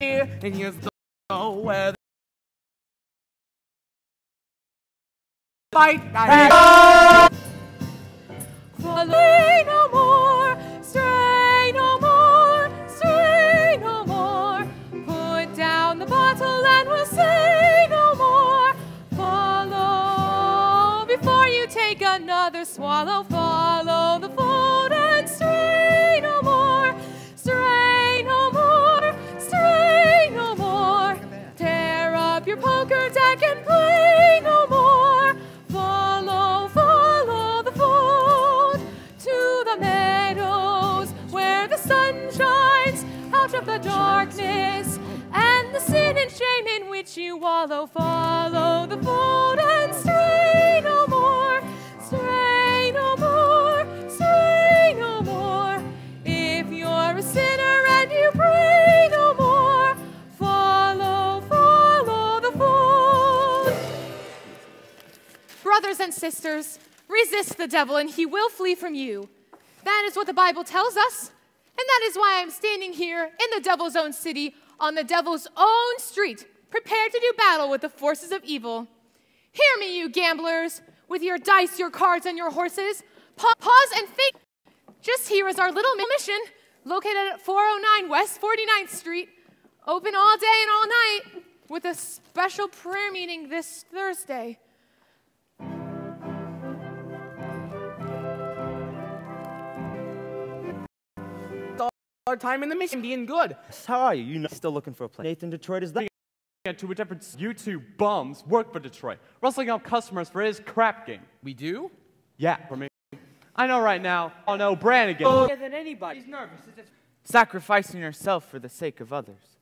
and you know where fight. Stray no more, stray no more, stray no more. Put down the bottle and we'll say no more. Follow before you take another swallow. Follow the fold and stray no more, stray no more, stray no more. Tear up your poker deck and play no more. Follow, follow the fold to the meadows where the sun shines out of the darkness and the sin and shame in which you wallow. Follow the fold and stray no more, stray no more, stray no more. If you're a sinner and you pray no more, follow, follow the fold. Brothers and sisters, resist the devil and he will flee from you. That is what the Bible tells us. And that is why I'm standing here in the devil's own city, on the devil's own street, prepared to do battle with the forces of evil. Hear me, you gamblers, with your dice, your cards, and your horses. Pause and think. Just here is our little mission, located at 409 West 49th Street, open all day and all night, with a special prayer meeting this Thursday. Our time in the mission being good. How are you? You're still looking for a place. Nathan Detroit is that. To a different you two bums work for Detroit, rustling out customers for his crap game. We do? Yeah, for me. I know right now. Oh no, Brannigan. Better than anybody. He's nervous. Sacrificing yourself for the sake of others.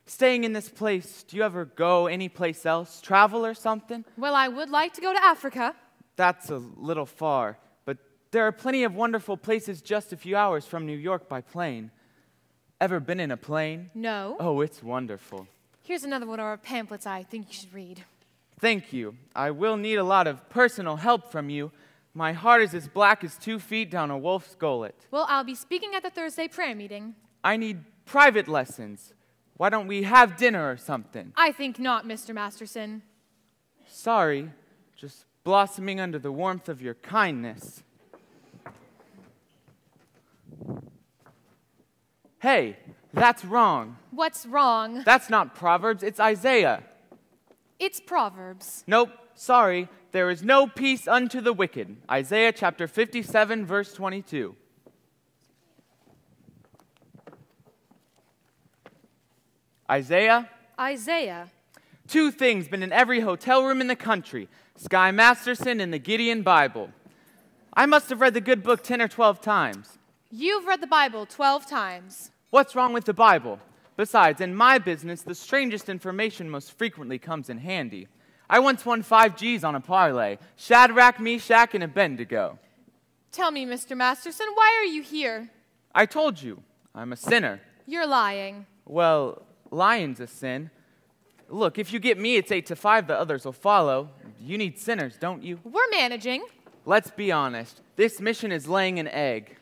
Staying in this place, do you ever go anyplace else? Travel or something? Well, I would like to go to Africa. That's a little far, but there are plenty of wonderful places just a few hours from New York by plane. Ever been in a plane? No. Oh, it's wonderful. Here's another one of our pamphlets I think you should read. Thank you. I will need a lot of personal help from you. My heart is as black as 2 feet down a wolf's gullet. Well, I'll be speaking at the Thursday prayer meeting. I need private lessons. Why don't we have dinner or something? I think not, Mr. Masterson. Sorry, just blossoming under the warmth of your kindness. Hey, that's wrong. What's wrong? That's not Proverbs, it's Isaiah. It's Proverbs. Nope, sorry. There is no peace unto the wicked. Isaiah chapter 57, verse 22. Isaiah? Isaiah. 2 things been in every hotel room in the country. Sky Masterson and the Gideon Bible. I must have read the good book 10 or 12 times. You've read the Bible 12 times. What's wrong with the Bible? Besides, in my business, the strangest information most frequently comes in handy. I once won 5 G's on a parlay. Shadrach, Meshach, and Abednego. Tell me, Mr. Masterson, why are you here? I told you, I'm a sinner. You're lying. Well, lying's a sin. Look, if you get me, it's 8 to 5, the others will follow. You need sinners, don't you? We're managing. Let's be honest. This mission is laying an egg.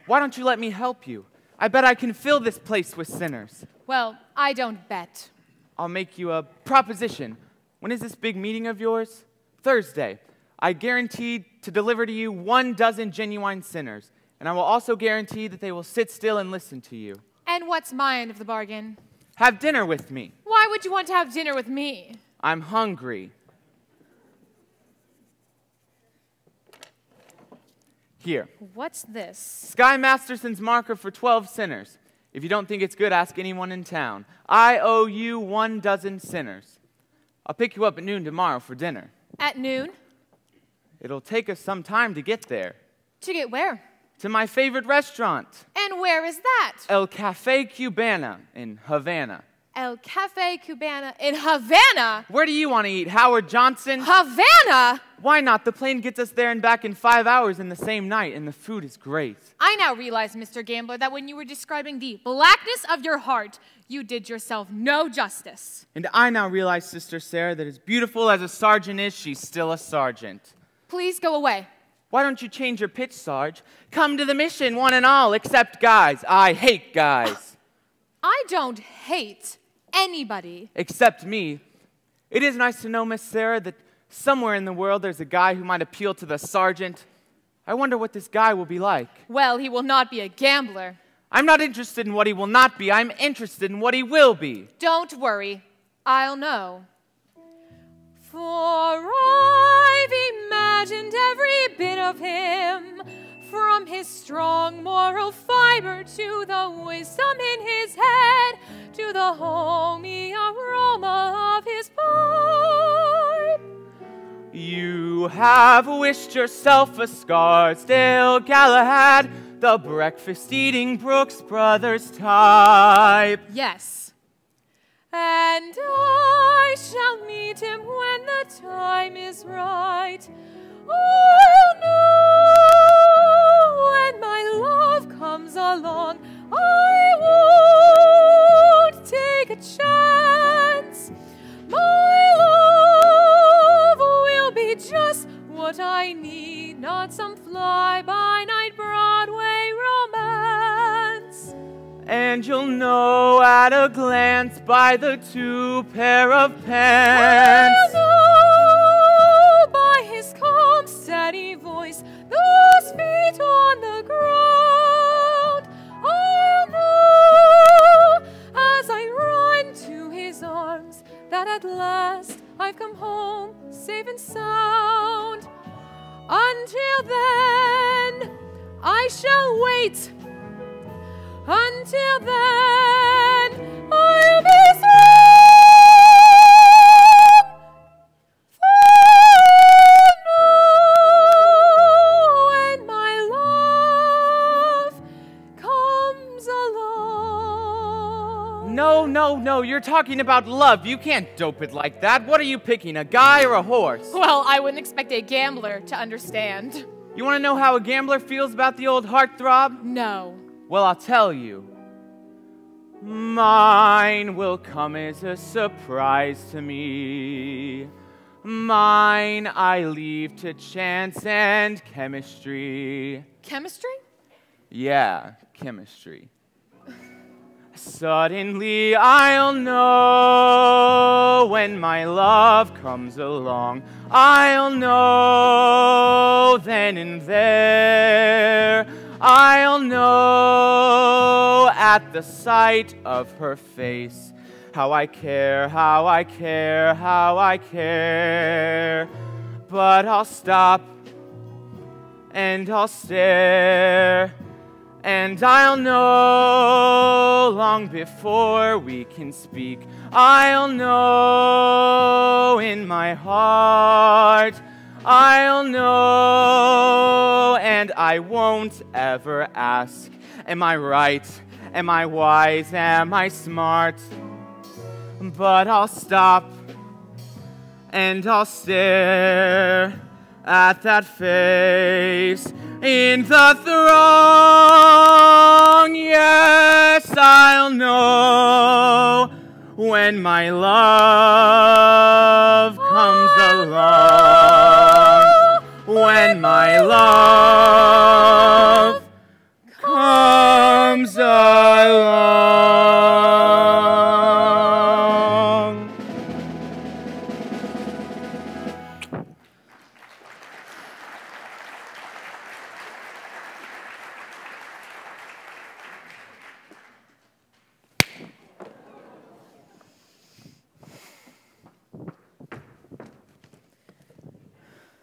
Why don't you let me help you? I bet I can fill this place with sinners. Well, I don't bet. I'll make you a proposition. When is this big meeting of yours? Thursday. I guarantee to deliver to you 1 dozen genuine sinners, and I will also guarantee that they will sit still and listen to you. And what's my end of the bargain? Have dinner with me. Why would you want to have dinner with me? I'm hungry. Here. What's this? Sky Masterson's marker for 12 sinners. If you don't think it's good, ask anyone in town. I owe you 1 dozen sinners. I'll pick you up at noon tomorrow for dinner. At noon? It'll take us some time to get there. To get where? To my favorite restaurant. And where is that? El Café Cubana in Havana. El Café Cubana in Havana? Where do you want to eat, Howard Johnson? Havana? Why not? The plane gets us there and back in 5 hours in the same night, and the food is great. I now realize, Mr. Gambler, that when you were describing the blackness of your heart, you did yourself no justice. And I now realize, Sister Sarah, that as beautiful as a sergeant is, she's still a sergeant. Please go away. Why don't you change your pitch, Sarge? Come to the mission, one and all, except guys. I hate guys. I don't hate anybody. Except me. It is nice to know, Miss Sarah, that somewhere in the world there's a guy who might appeal to the sergeant. I wonder what this guy will be like. Well, he will not be a gambler. I'm not interested in what he will not be. I'm interested in what he will be. Don't worry. I'll know. For I've imagined every bit of him, from his strong moral fiber to the wisdom in his head, to the homey aroma of his pipe. You have wished yourself a Scarsdale Galahad, the breakfast-eating Brooks Brothers type. Yes. And I shall meet him when the time is right. I'll know when my love comes along. I won't take a chance. My love will be just what I need, not some fly-by-night Broadway romance. And you'll know at a glance by the two pair of pants. I'll know by his calm, steady voice, those feet on the ground. I'll know as I run to his arms that at last I've come home safe and sound. Until then, I shall wait. Until then, I'll be strong. For when my love comes along. No, you're talking about love. You can't dope it like that. What are you picking, a guy or a horse? Well, I wouldn't expect a gambler to understand. You want to know how a gambler feels about the old heartthrob? No. Well, I'll tell you. Mine will come as a surprise to me. Mine I leave to chance and chemistry. Chemistry? Yeah, chemistry. Suddenly I'll know when my love comes along. I'll know then and there. I'll know at the sight of her face how I care, how I care, how I care. But I'll stop and I'll stare, and I'll know long before we can speak. I'll know in my heart. I'll know, and I won't ever ask, am I right? Am I wise? Am I smart? But I'll stop and I'll stare at that face in the throng. Yes, I'll know when my love comes along. When my love comes along.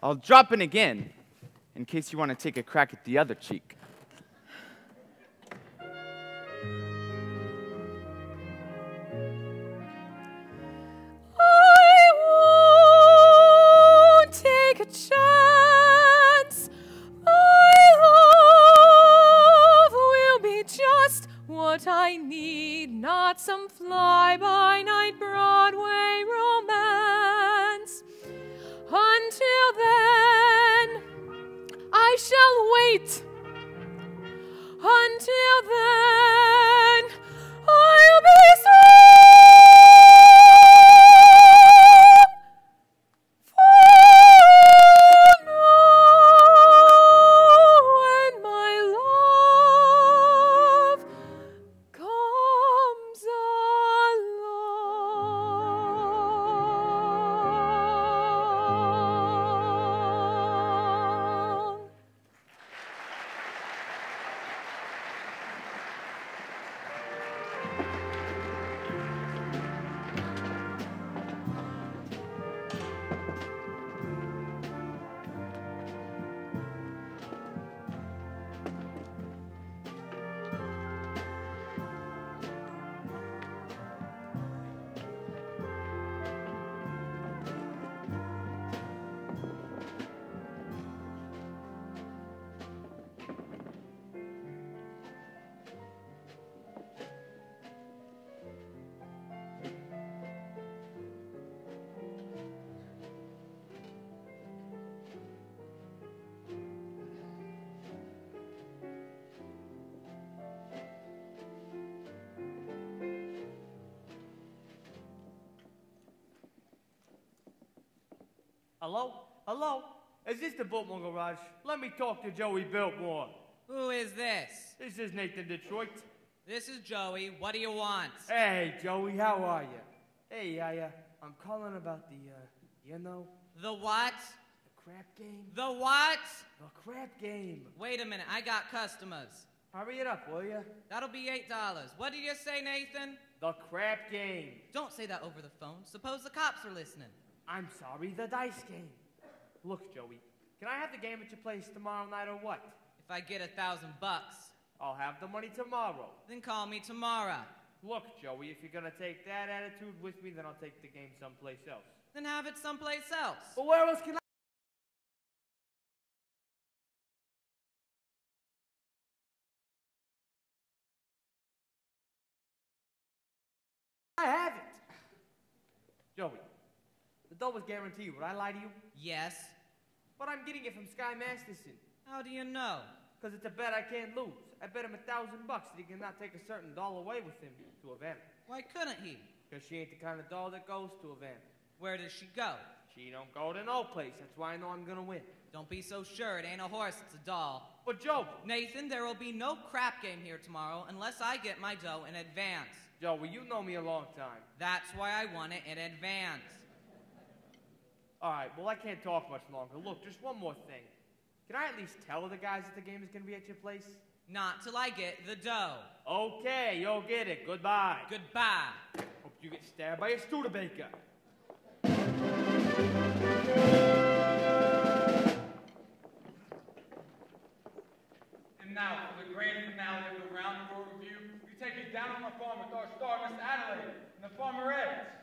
I'll drop in again, in case you want to take a crack at the other cheek. I won't take a chance. My love will be just what I need, not some fly-by-night Broadway romance. Until then, I shall wait. Until then, I'll be strong. For now, when my love comes Hello? Hello? Is this the Biltmore Garage? Let me talk to Joey Biltmore. Who is this? This is Nathan Detroit. This is Joey. What do you want? Hey, Joey, how are you? Hey, I'm calling about the, The what? the crap game. The what? The crap game. Wait a minute, I got customers. Hurry it up, will you? That'll be $8. What did you say, Nathan? The crap game. Don't say that over the phone. Suppose the cops are listening. I'm sorry, the dice game. Look, Joey, can I have the game at your place tomorrow night or what? If I get $1,000, I'll have the money tomorrow. then call me tomorrow. Look, Joey, if you're gonna take that attitude with me, then I'll take the game someplace else. Then have it someplace else. But where else can I have it? Joey, the dough was guaranteed. Would I lie to you? Yes. But I'm getting it from Sky Masterson. How do you know? Because it's a bet I can't lose. I bet him $1,000 that he cannot take a certain doll away with him to Havana. Why couldn't he? Because she ain't the kind of doll that goes to Havana. Where does she go? She don't go to no place. That's why I know I'm gonna win. Don't be so sure. It ain't a horse, it's a doll. But Joe, Nathan, there will be no crap game here tomorrow unless I get my dough in advance. Joey, you know me a long time. That's why I want it in advance. All right, well, I can't talk much longer. Look, just one more thing. Can I at least tell the guys that the game is gonna be at your place? Not till I get the dough. Okay, you'll get it. Goodbye. Goodbye. Hope you get stabbed by a Studebaker. And now, for the grand finale of the Round Four Review, we take it down on the farm with our star, Miss Adelaide, and the Farmerettes.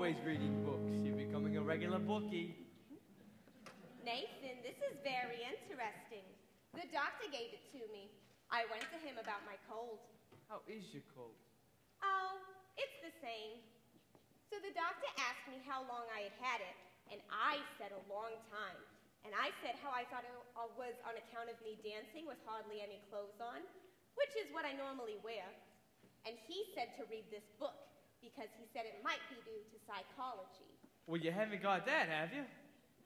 always reading books. You're becoming a regular bookie. Nathan, this is very interesting. The doctor gave it to me. I went to him about my cold. How is your cold? Oh, it's the same. So the doctor asked me how long I had had it, and I said a long time. And I said how I thought it was on account of me dancing with hardly any clothes on, which is what I normally wear. And he said to read this book, because he said it might be due to psychology. Well, you haven't got that, have you?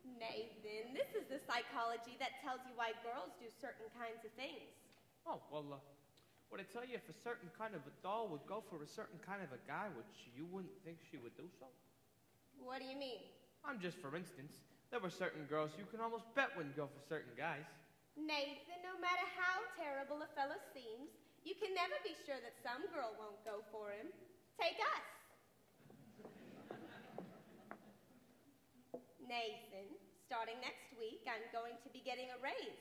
Nathan, this is the psychology that tells you why girls do certain kinds of things. Oh, well, would I tell you if a certain kind of a doll would go for a certain kind of a guy, which you wouldn't think she would do so? What do you mean? I'm just for instance. There were certain girls you can almost bet wouldn't go for certain guys. Nathan, no matter how terrible a fellow seems, you can never be sure that some girl won't go for him. Take us. Nathan, starting next week, I'm going to be getting a raise.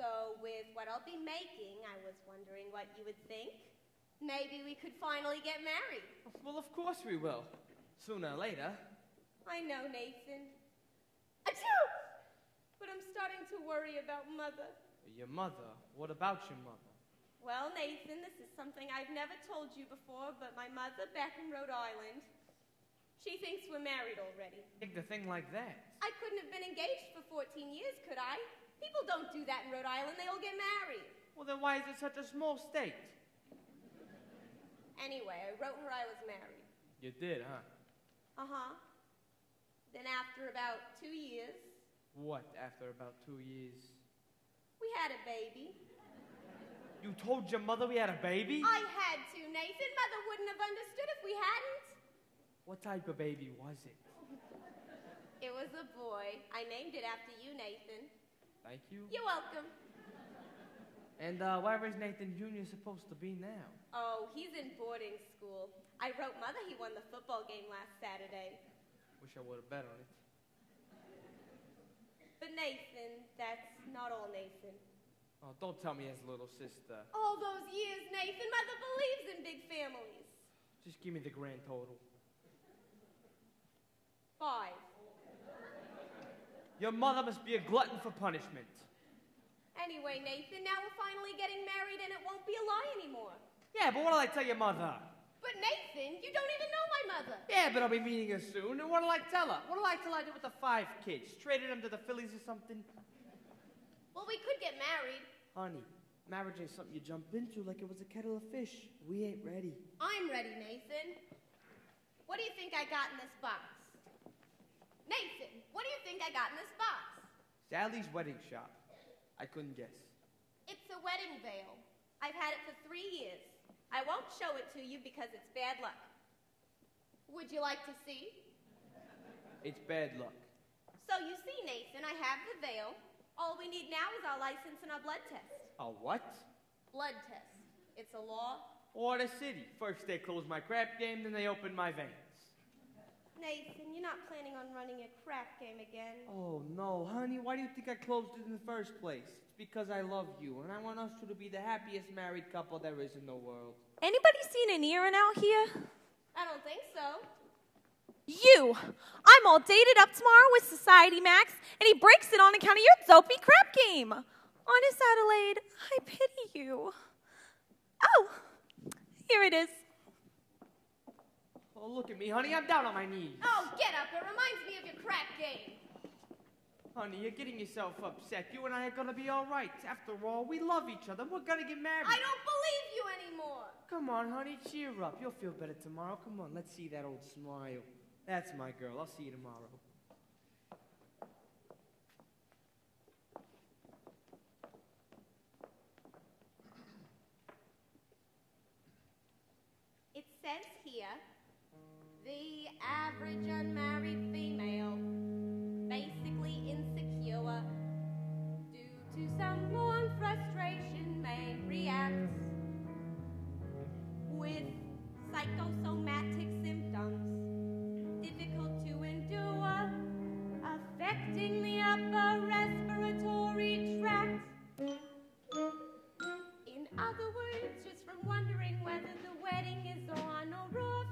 So with what I'll be making, I was wondering what you would think. Maybe we could finally get married. Well, of course we will. Sooner or later. I know, Nathan. Achoo! But I'm starting to worry about Mother. Your mother? What about your mother? Well, Nathan, this is something I've never told you before, but my mother back in Rhode Island, she thinks we're married already. Think the thing like that. I couldn't have been engaged for 14 years, could I? People don't do that in Rhode Island. They all get married. Well, then why is it such a small state? Anyway, I wrote her I was married. You did, huh? Uh-huh. Then after about 2 years... What, after about 2 years? We had a baby. You told your mother we had a baby? I had to, Nathan. Mother wouldn't have understood if we hadn't. What type of baby was it? It was a boy. I named it after you, Nathan. Thank you. You're welcome. And where is Nathan Jr. supposed to be now? Oh, he's in boarding school. I wrote Mother he won the football game last Saturday. Wish I would have bet on it. But Nathan, that's not all, Nathan. Oh, don't tell me his little sister. All those years, Nathan, Mother believes in big families. Just give me the grand total. 5. Your mother must be a glutton for punishment. Anyway, Nathan, now we're finally getting married and it won't be a lie anymore. Yeah, but what'll I tell your mother? But Nathan, you don't even know my mother. Yeah, but I'll be meeting her soon, and what'll I tell her? What'll I tell her I did with the 5 kids? Traded them to the Phillies or something? Well, we could get married. Honey, marriage ain't something you jump into like it was a kettle of fish. We ain't ready. I'm ready, Nathan. What do you think I got in this box? Nathan, what do you think I got in this box? Sally's wedding shop. I couldn't guess. It's a wedding veil. I've had it for 3 years. I won't show it to you because it's bad luck. Would you like to see? It's bad luck. So you see, Nathan, I have the veil. All we need now is our license and our blood test. A what? Blood test. It's a law. Order City. First they close my crap game, then they open my veins. Nathan, you're not planning on running a crap game again. Oh, no, honey. Why do you think I closed it in the first place? It's because I love you, and I want us two to be the happiest married couple there is in the world. Anybody seen an Aaron out here? I don't think so. You! I'm all dated up tomorrow with Society Max, and he breaks it on account of your dopey crap game. Honest, Adelaide, I pity you. Oh, here it is. Oh, look at me, honey. I'm down on my knees. Oh, get up. It reminds me of your crap game. Honey, you're getting yourself upset. You and I are going to be all right. After all, we love each other. We're going to get married. I don't believe you anymore. Come on, honey. Cheer up. You'll feel better tomorrow. Come on. Let's see that old smile. That's my girl. I'll see you tomorrow. It says here, the average unmarried female, basically insecure, due to some long frustration may react with psychosomatic symptoms, difficult to endure, affecting the upper respiratory tract. In other words, just from wondering whether the wedding is on or off,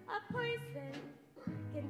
a person can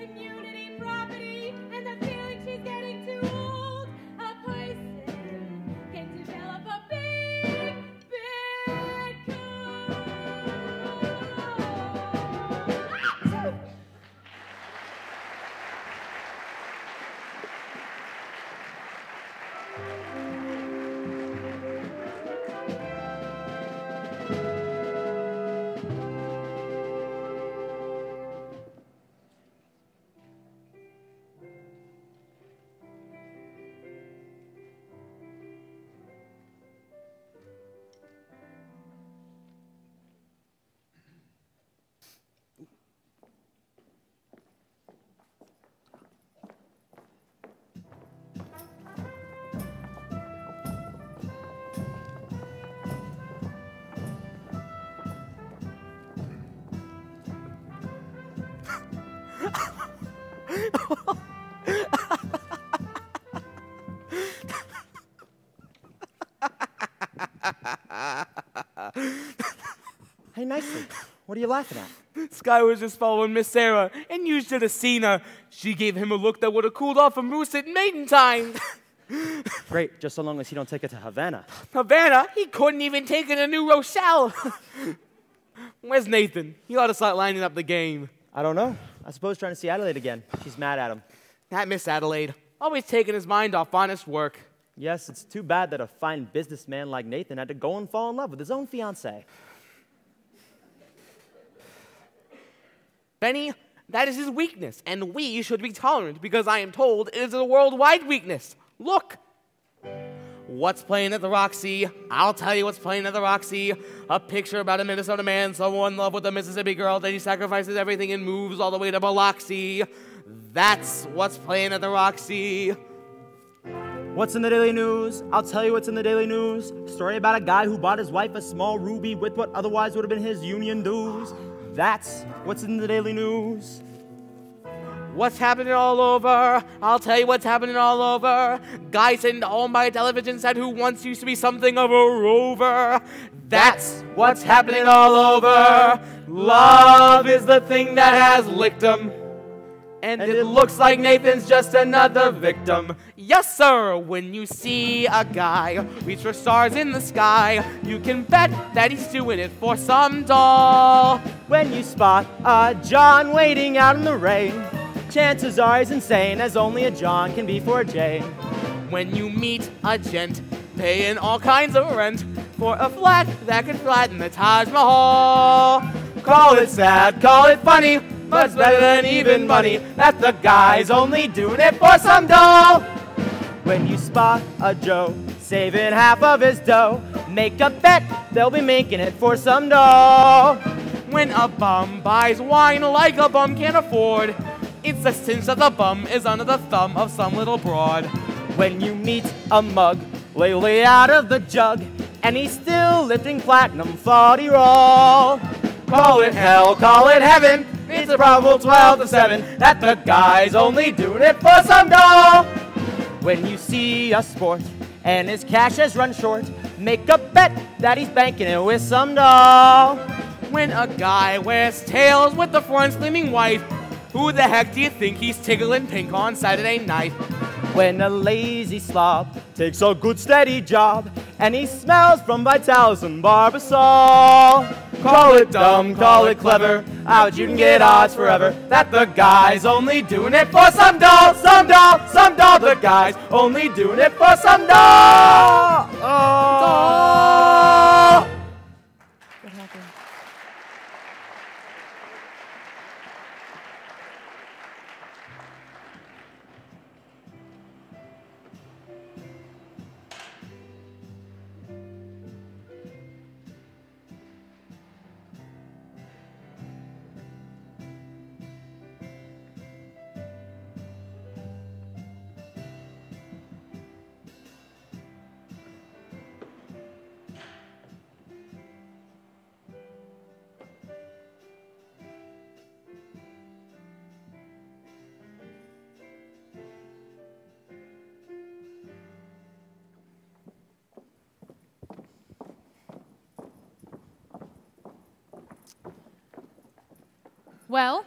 community property, and the feeling she's getting too old. A person can develop a big, big cold. Hey, nicely. What are you laughing at? Sky was just following Miss Sarah, and you should have seen her. She gave him a look that would have cooled off a moose at maiden time. Great, just so long as he don't take it to Havana. Havana? He couldn't even take it to New Rochelle. Where's Nathan? He ought to start lining up the game. I don't know. I suppose trying to see Adelaide again. She's mad at him. That Miss Adelaide, always taking his mind off honest work. Yes, it's too bad that a fine businessman like Nathan had to go and fall in love with his own fiancée. Benny, that is his weakness, and we should be tolerant because I am told it is a worldwide weakness. Look! What's playing at the Roxy? I'll tell you what's playing at the Roxy. A picture about a Minnesota man so in love with a Mississippi girl that he sacrifices everything and moves all the way to Biloxi. That's what's playing at the Roxy. What's in the Daily News? I'll tell you what's in the Daily News. Story about a guy who bought his wife a small ruby with what otherwise would have been his union dues. That's what's in the Daily News. What's happening all over? I'll tell you what's happening all over. Guy sitting home by a television set who once used to be something of a rover. That's what's happening all over. Love is the thing that has licked him. And it looks like Nathan's just another victim. Yes, sir, when you see a guy reach for stars in the sky, you can bet that he's doing it for some doll. When you spot a John waiting out in the rain, chances are he's insane, as only a John can be for a Jane. When you meet a gent paying all kinds of rent for a flat that could flatten the Taj Mahal, call it sad, call it funny, but it's better than even money. That the guy's only doing it for some doll. When you spot a Joe saving half of his dough, make a bet they'll be making it for some doll. When a bum buys wine like a bum can't afford, it's a cinch that the bum is under the thumb of some little broad. When you meet a mug lately out of the jug, and he's still lifting platinum 40 roll, call it hell, call it heaven, it's a probable 12 to 7 that the guy's only doing it for some doll. When you see a sport and his cash has run short, make a bet that he's banking it with some doll. When a guy wears tails with the front gleaming white, who the heck do you think he's tickling pink on Saturday night? When a lazy slob takes a good steady job and he smells from Vitalis and Barbasol, call it dumb, call it clever, out you can get odds forever that the guy's only doing it for some doll, some doll, some doll. The guy's only doing it for some doll. Doll. What happened? Well,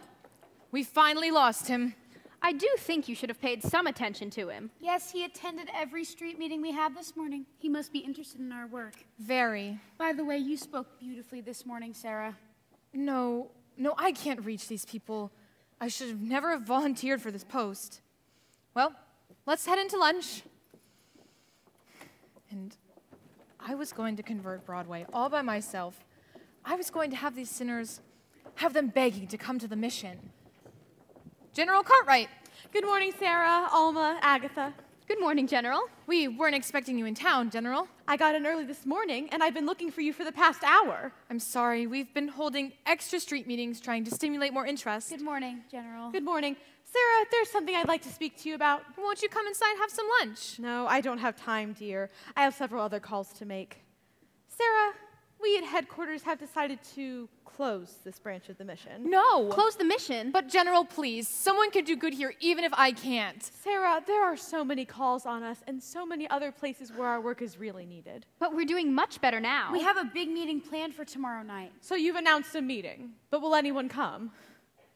We finally lost him. I do think you should have paid some attention to him. Yes, he attended every street meeting we had this morning. He must be interested in our work. Very. By the way, you spoke beautifully this morning, Sarah. No, I can't reach these people. I should have never have volunteered for this post. Well, let's head into lunch. And I was going to convert Broadway all by myself. I was going to have these sinners, have them begging to come to the mission. General Cartwright. Good morning, Sarah, Alma, Agatha. Good morning, General. We weren't expecting you in town, General. I got in early this morning, and I've been looking for you for the past hour. I'm sorry. We've been holding extra street meetings trying to stimulate more interest. Good morning, General. Good morning. Sarah, there's something I'd like to speak to you about. Won't you come inside and have some lunch? No, I don't have time, dear. I have several other calls to make. Sarah, we at headquarters have decided to close this branch of the mission. No. Close the mission? But General, please, someone could do good here even if I can't. Sarah, there are so many calls on us and so many other places where our work is really needed. But we're doing much better now. We have a big meeting planned for tomorrow night. So you've announced a meeting, but will anyone come?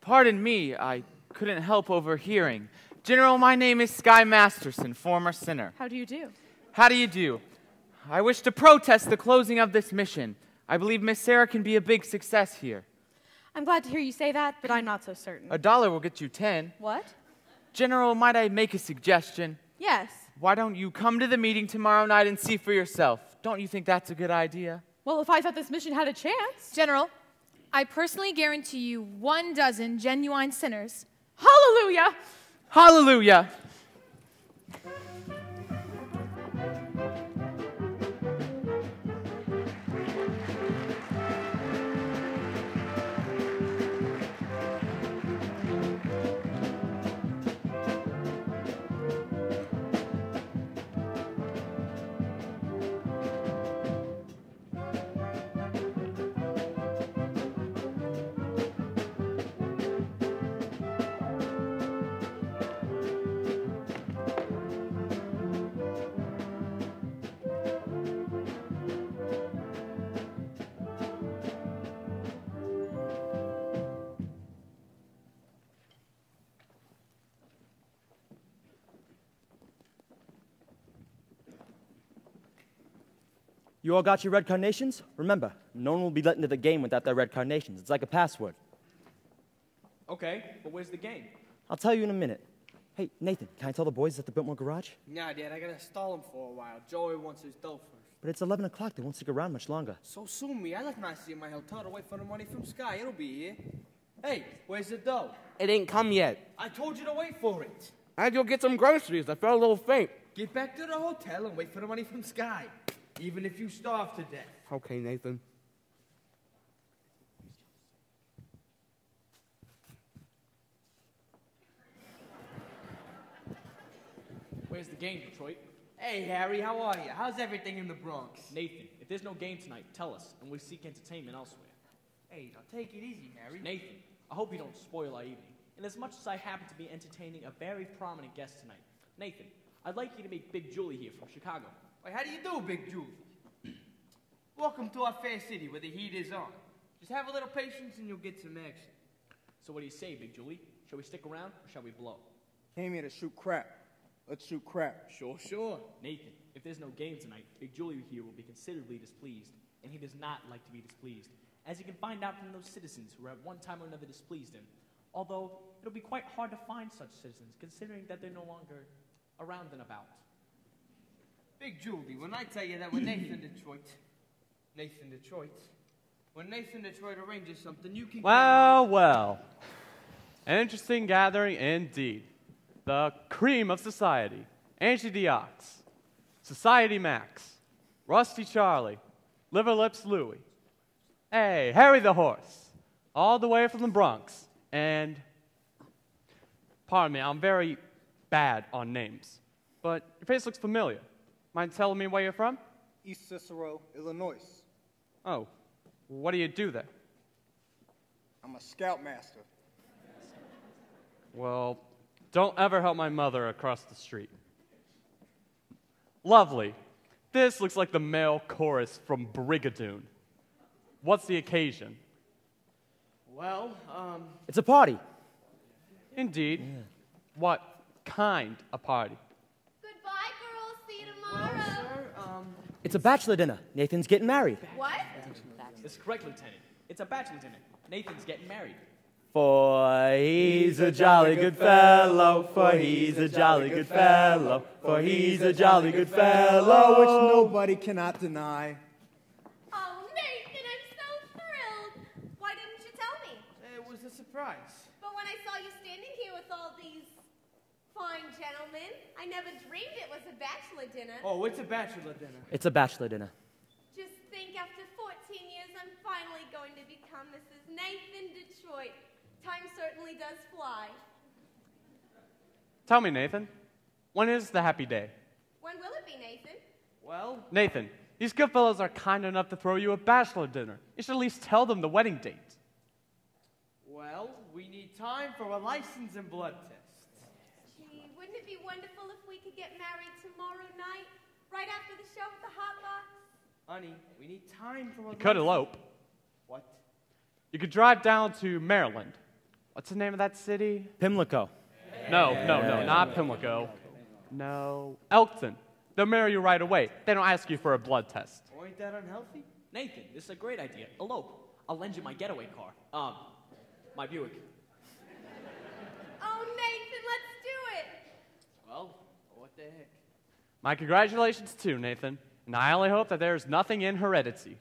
Pardon me, I couldn't help overhearing. General, my name is Sky Masterson, former sinner. How do you do? How do you do? I wish to protest the closing of this mission. I believe Miss Sarah can be a big success here. I'm glad to hear you say that, but I'm not so certain. $1 will get you 10. What? General, might I make a suggestion? Yes. Why don't you come to the meeting tomorrow night and see for yourself? Don't you think that's a good idea? Well, if I thought this mission had a chance. General, I personally guarantee you 12 genuine sinners. Hallelujah! Hallelujah! You all got your red carnations? Remember, no one will be let into the game without their red carnations. It's like a password. Okay, but where's the game? I'll tell you in a minute. Hey, Nathan, can I tell the boys at the Biltmore Garage? Nah, Dad, I gotta stall him for a while. Joey wants his dough first. But it's 11 o'clock. They won't stick around much longer. So sue me. I left my seat in my hotel to wait for the money from Sky. It'll be here. Hey, where's the dough? It ain't come yet. I told you to wait for it. I had to go get some groceries. I felt a little faint. Get back to the hotel and wait for the money from Sky. Even if you starve to death. Okay, Nathan. Where's the game, Detroit? Hey, Harry, how are you? How's everything in the Bronx? Nathan, if there's no game tonight, tell us, and we'll seek entertainment elsewhere. Hey, now take it easy, Harry. Nathan, I hope you don't spoil our evening. And as much as I happen to be entertaining a very prominent guest tonight, Nathan, I'd like you to meet Big Julie here from Chicago. Wait, how do you do, Big Julie? Welcome to our fair city where the heat is on. Just have a little patience and you'll get some action. So what do you say, Big Julie? Shall we stick around or shall we blow? Came here to shoot crap. Let's shoot crap. Sure. Nathan, if there's no game tonight, Big Julie here will be considerably displeased, and he does not like to be displeased, as you can find out from those citizens who at one time or another displeased him. Although, it'll be quite hard to find such citizens, considering that they're no longer around and about. Big Julie, when I tell you that when Nathan Detroit arranges something, you can... Well. An interesting gathering indeed. The cream of society. Angie Diox, Society Max, Rusty Charlie, Liver Lips Louie. Hey, Harry the Horse, all the way from the Bronx. And, pardon me, I'm very bad on names, but your face looks familiar. Mind telling me where you're from? East Cicero, Illinois. Oh, what do you do there? I'm a scoutmaster. Well, don't ever help my mother across the street. Lovely. This looks like the male chorus from Brigadoon. What's the occasion? Well, It's a party. Indeed. What kind of party? Goodbye, girls. See you tomorrow. It's a bachelor dinner. Nathan's getting married. What? That's correct, Lieutenant. It's a bachelor dinner. Nathan's getting married. For he's a jolly good fellow, for he's a jolly good fellow, for he's a jolly good fellow. Which nobody cannot deny. Oh, Nathan, I'm so thrilled. Why didn't you tell me? It was a surprise. But when I saw you standing here with all these fine gentlemen, I never dreamed it was a bachelor dinner. Oh, it's a bachelor dinner. It's a bachelor dinner. Just think, after 14 years, I'm finally going to become Mrs. Nathan Detroit. Time certainly does fly. Tell me, Nathan, when is the happy day? When will it be, Nathan? Well, Nathan, these good fellows are kind enough to throw you a bachelor dinner. You should at least tell them the wedding date. well, we need time for a license and blood test. Gee, wouldn't it be wonderful if we could get married tomorrow night, right after the show at the Hot Box? Honey, we need time for a You could license- elope. What? You could drive down to Maryland. What's the name of that city? Pimlico. No, not Pimlico. No, Elkton. They'll marry you right away. They don't ask you for a blood test. Oh, ain't that unhealthy? Nathan, this is a great idea. Elope. I'll lend you my getaway car. My Buick. Oh, Nathan, let's do it. Well, what the heck? My congratulations too, Nathan. And I only hope that there's nothing in heredity.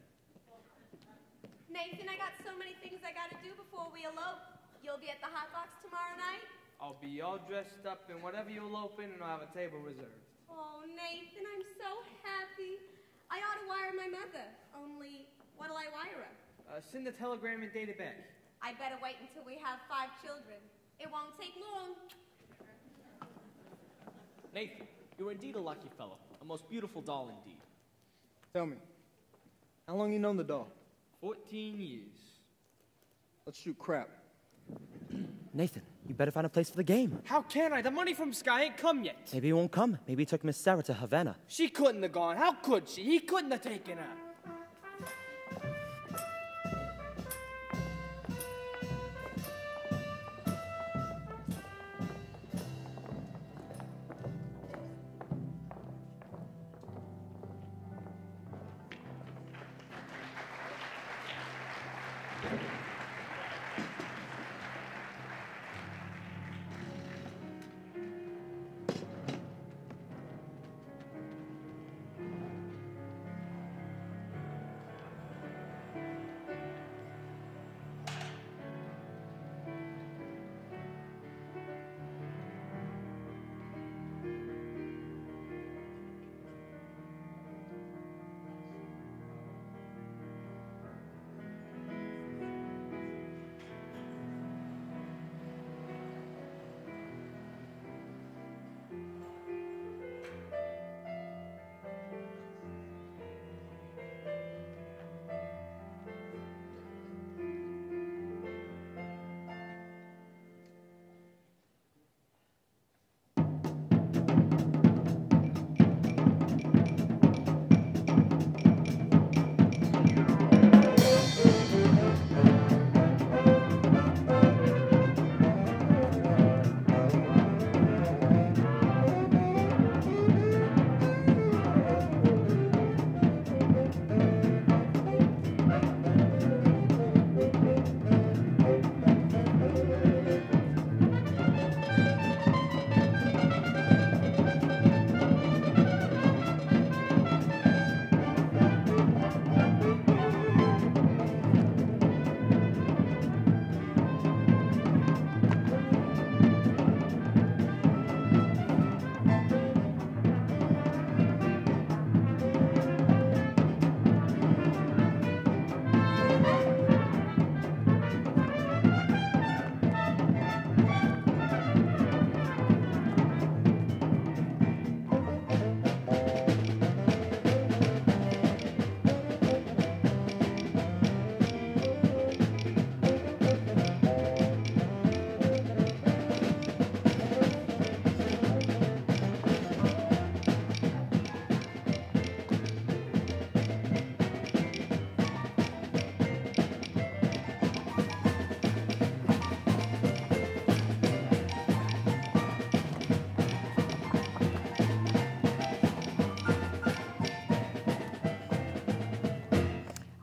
Nathan, I got so many things I gotta do before we elope. You'll be at the Hot Box tomorrow night? I'll be all dressed up in whatever you elope in, and I'll have a table reserved. Oh, Nathan, I'm so happy. I ought to wire my mother. Only, what'll I wire her? Send the telegram and date it back. I better wait until we have 5 children. It won't take long. Nathan, you're indeed a lucky fellow. A most beautiful doll indeed. Tell me, how long you known the doll? 14 years. Let's shoot crap. Nathan, you better find a place for the game. How can I? The money from Sky ain't come yet. Maybe he won't come. Maybe he took Miss Sarah to Havana. She couldn't have gone. How could she? He couldn't have taken her.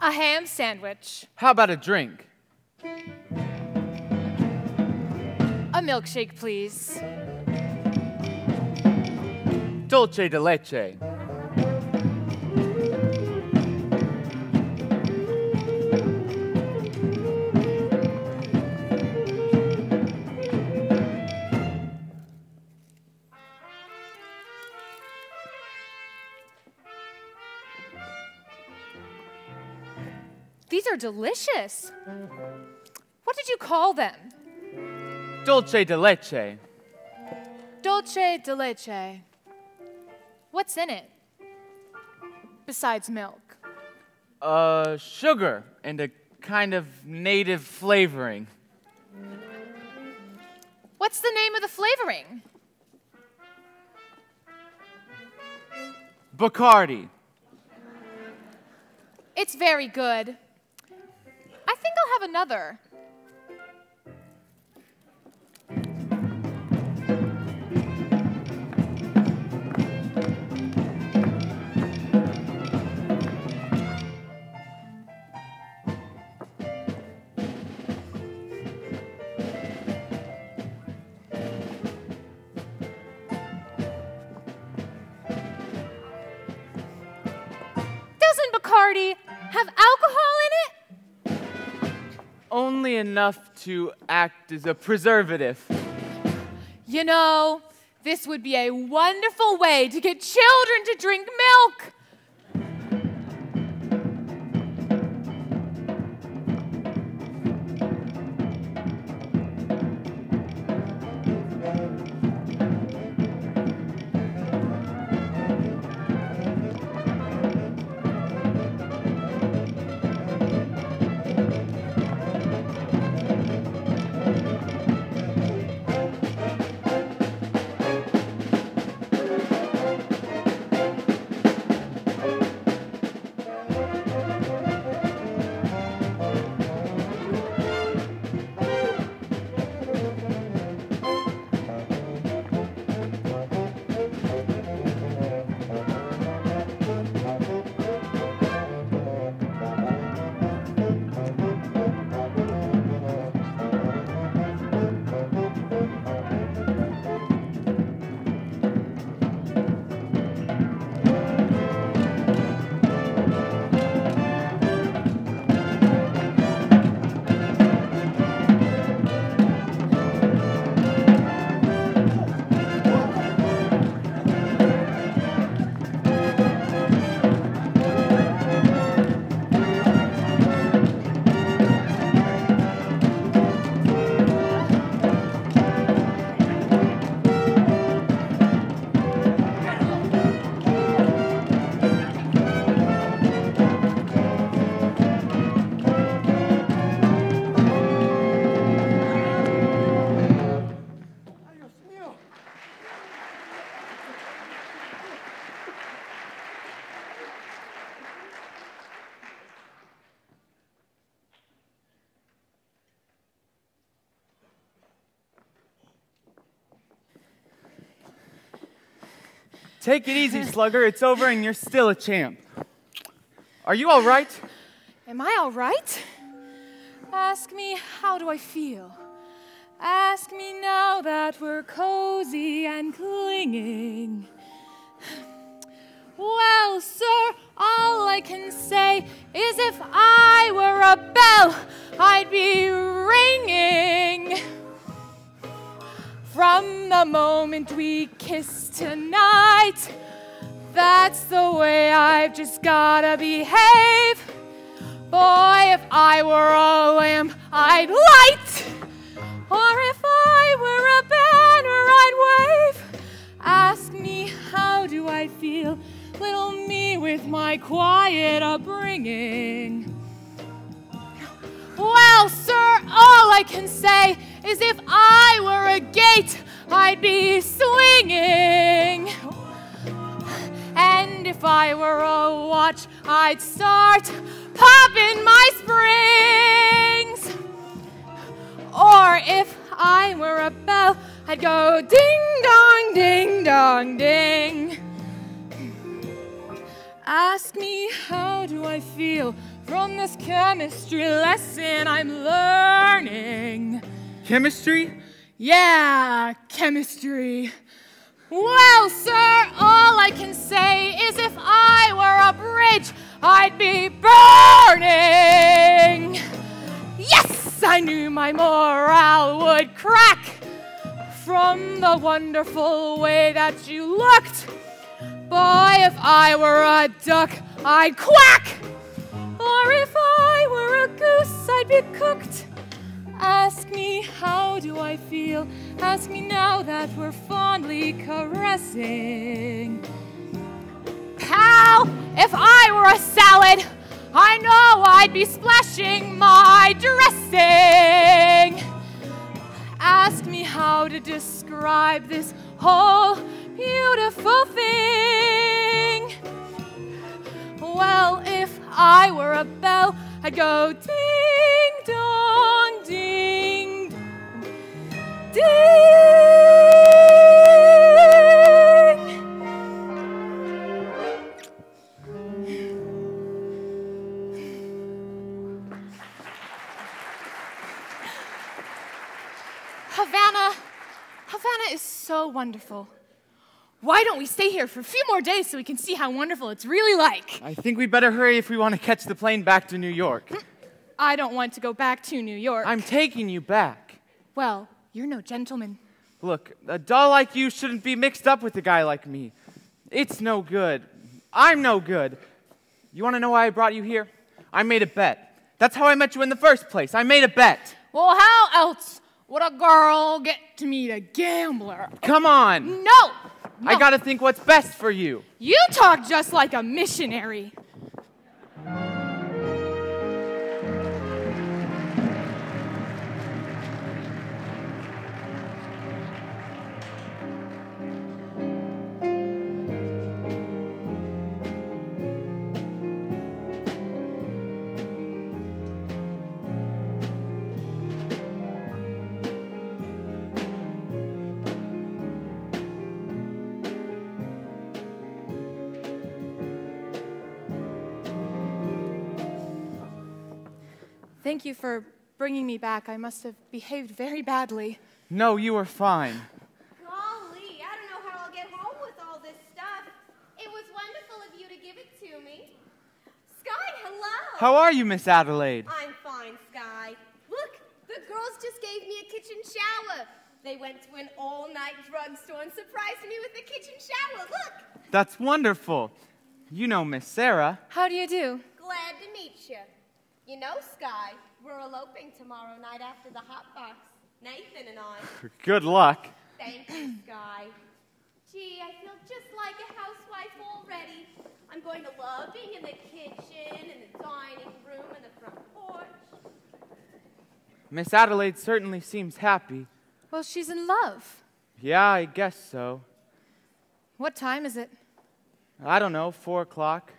A ham sandwich. How about a drink? A milkshake, please. Dulce de leche. These are delicious. What did you call them? Dulce de leche. Dulce de leche. What's in it? Besides milk. Sugar and a kind of native flavoring. What's the name of the flavoring? Bacardi. It's very good. I think I'll have another. Doesn't Bacardi have alcohol in it? Only enough to act as a preservative. You know, this would be a wonderful way to get children to drink milk. Take it easy, Slugger. It's over and you're still a champ. Are you all right? Am I all right? Ask me, how do I feel? Ask me now that we're cozy and clinging. Well, sir, all I can say is if I were a bell, I'd be ringing. From the moment we kissed tonight, that's the way I've just gotta behave. Boy, if I were a lamp, I'd light. Or if I were a banner, I'd wave. Ask me, how do I feel? Little me with my quiet upbringing. Well, sir, all I can say is if I were a gate, I'd be swinging. And if I were a watch, I'd start popping my springs. Or if I were a bell, I'd go ding dong, ding dong, ding. Ask me, how do I feel? from this chemistry lesson I'm learning. Chemistry? Yeah, chemistry. Well, sir, all I can say is if I were a bridge, I'd be burning. Yes, I knew my morale would crack from the wonderful way that you looked. Boy, if I were a duck, I'd quack. Or if I were a goose, I'd be cooked. Ask me, how do I feel? Ask me now that we're fondly caressing. Pal, if I were a salad, I know I'd be splashing my dressing. Ask me how to describe this whole beautiful thing. Well, if I were a bell, I'd go ding dong, ding dong, ding. Havana is so wonderful. Why don't we stay here for a few more days so we can see how wonderful it's really like? I think we'd better hurry if we want to catch the plane back to New York. I don't want to go back to New York. I'm taking you back. Well, you're no gentleman. Look, a doll like you shouldn't be mixed up with a guy like me. It's no good. I'm no good. You want to know why I brought you here? I made a bet. That's how I met you in the first place. I made a bet. Well, how else would a girl get to meet a gambler? Come on. No! I gotta think what's best for you. You talk just like a missionary. Thank you for bringing me back. I must have behaved very badly. No, you were fine. Golly, I don't know how I'll get home with all this stuff. It was wonderful of you to give it to me. Sky, hello. How are you, Miss Adelaide? I'm fine, Sky. Look, the girls just gave me a kitchen shower. They went to an all-night drugstore and surprised me with a kitchen shower. Look. That's wonderful. You know Miss Sarah. How do you do? Glad to meet you. You know, Sky, we're eloping tomorrow night after the hot box. Nathan and I. Good luck. Thank you, Sky. Gee, I feel just like a housewife already. I'm going to love being in the kitchen and the dining room and the front porch. Miss Adelaide certainly seems happy. Well, she's in love. Yeah, I guess so. What time is it? I don't know, 4 o'clock.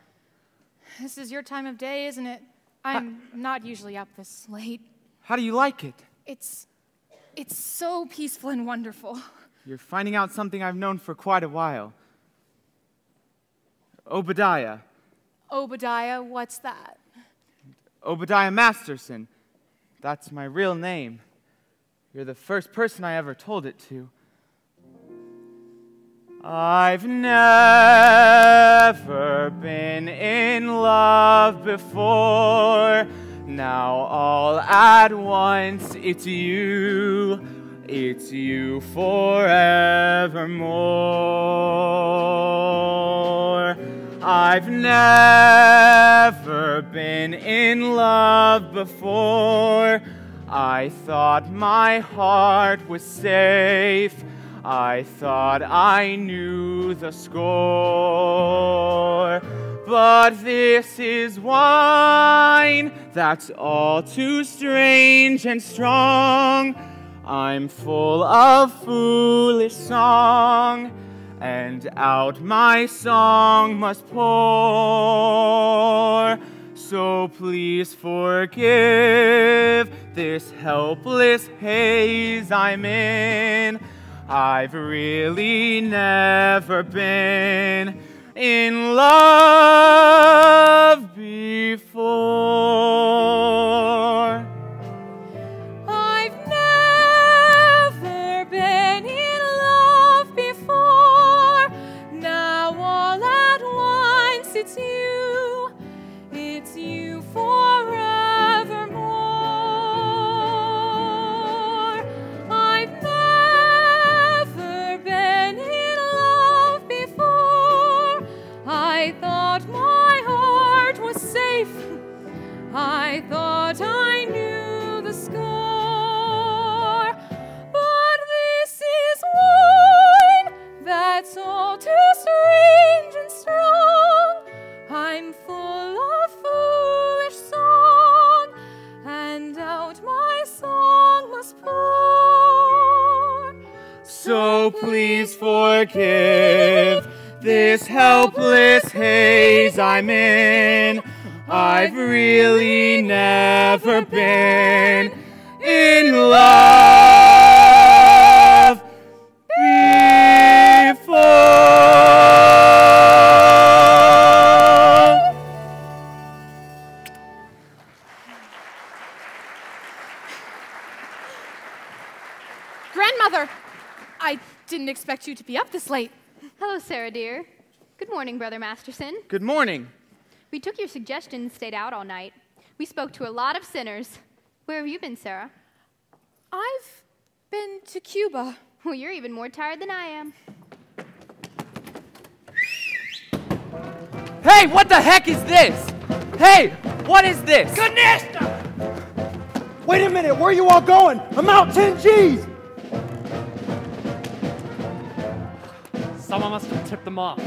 This is your time of day, isn't it? I'm not usually up this late. How do you like it? It's so peaceful and wonderful. You're finding out something I've known for quite a while. Obadiah. Obadiah, what's that? Obadiah Masterson. That's my real name. You're the first person I ever told it to. I've never been in love before. Now all at once it's you forevermore. I've never been in love before. I thought my heart was safe. I thought I knew the score. But this is wine that's all too strange and strong. I'm full of foolish song, and out my song must pour. So please forgive this helpless haze I'm in. I've really never been in love before. I've never been in love before. Now all at once it's you forevermore. I've never been in love before. I thought my heart was safe. I thought I knew the score. But this is wine that's all too strange and strong. I'm full of foolish song, and out my song must pour. So please forgive this helpless haze I'm in. I've really never been in love before. Grandmother, I didn't expect you to be up this late. Hello, Sarah dear. Good morning, Brother Masterson. Good morning. We took your suggestion and stayed out all night. We spoke to a lot of sinners. Where have you been, Sarah? I've been to Cuba. Well, you're even more tired than I am. Hey, what the heck is this? Hey, what is this? Ganesta! Wait a minute, where are you all going? I'm out 10 G's! Someone must have tipped them off.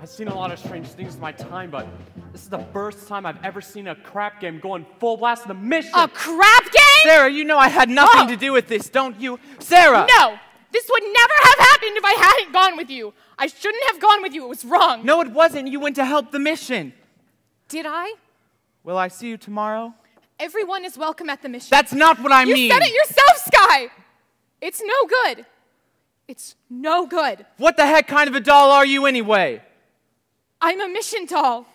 I've seen a lot of strange things in my time, but this is the first time I've ever seen a crap game going full blast in the mission. A crap game? Sarah, you know I had nothing to do with this, don't you? Sarah! No! This would never have happened if I hadn't gone with you. I shouldn't have gone with you. It was wrong. No, it wasn't. You went to help the mission. Did I? Will I see you tomorrow? Everyone is welcome at the mission. That's not what I mean. You said it yourself, Sky! It's no good. It's no good. What the heck kind of a doll are you anyway? I'm a mission doll.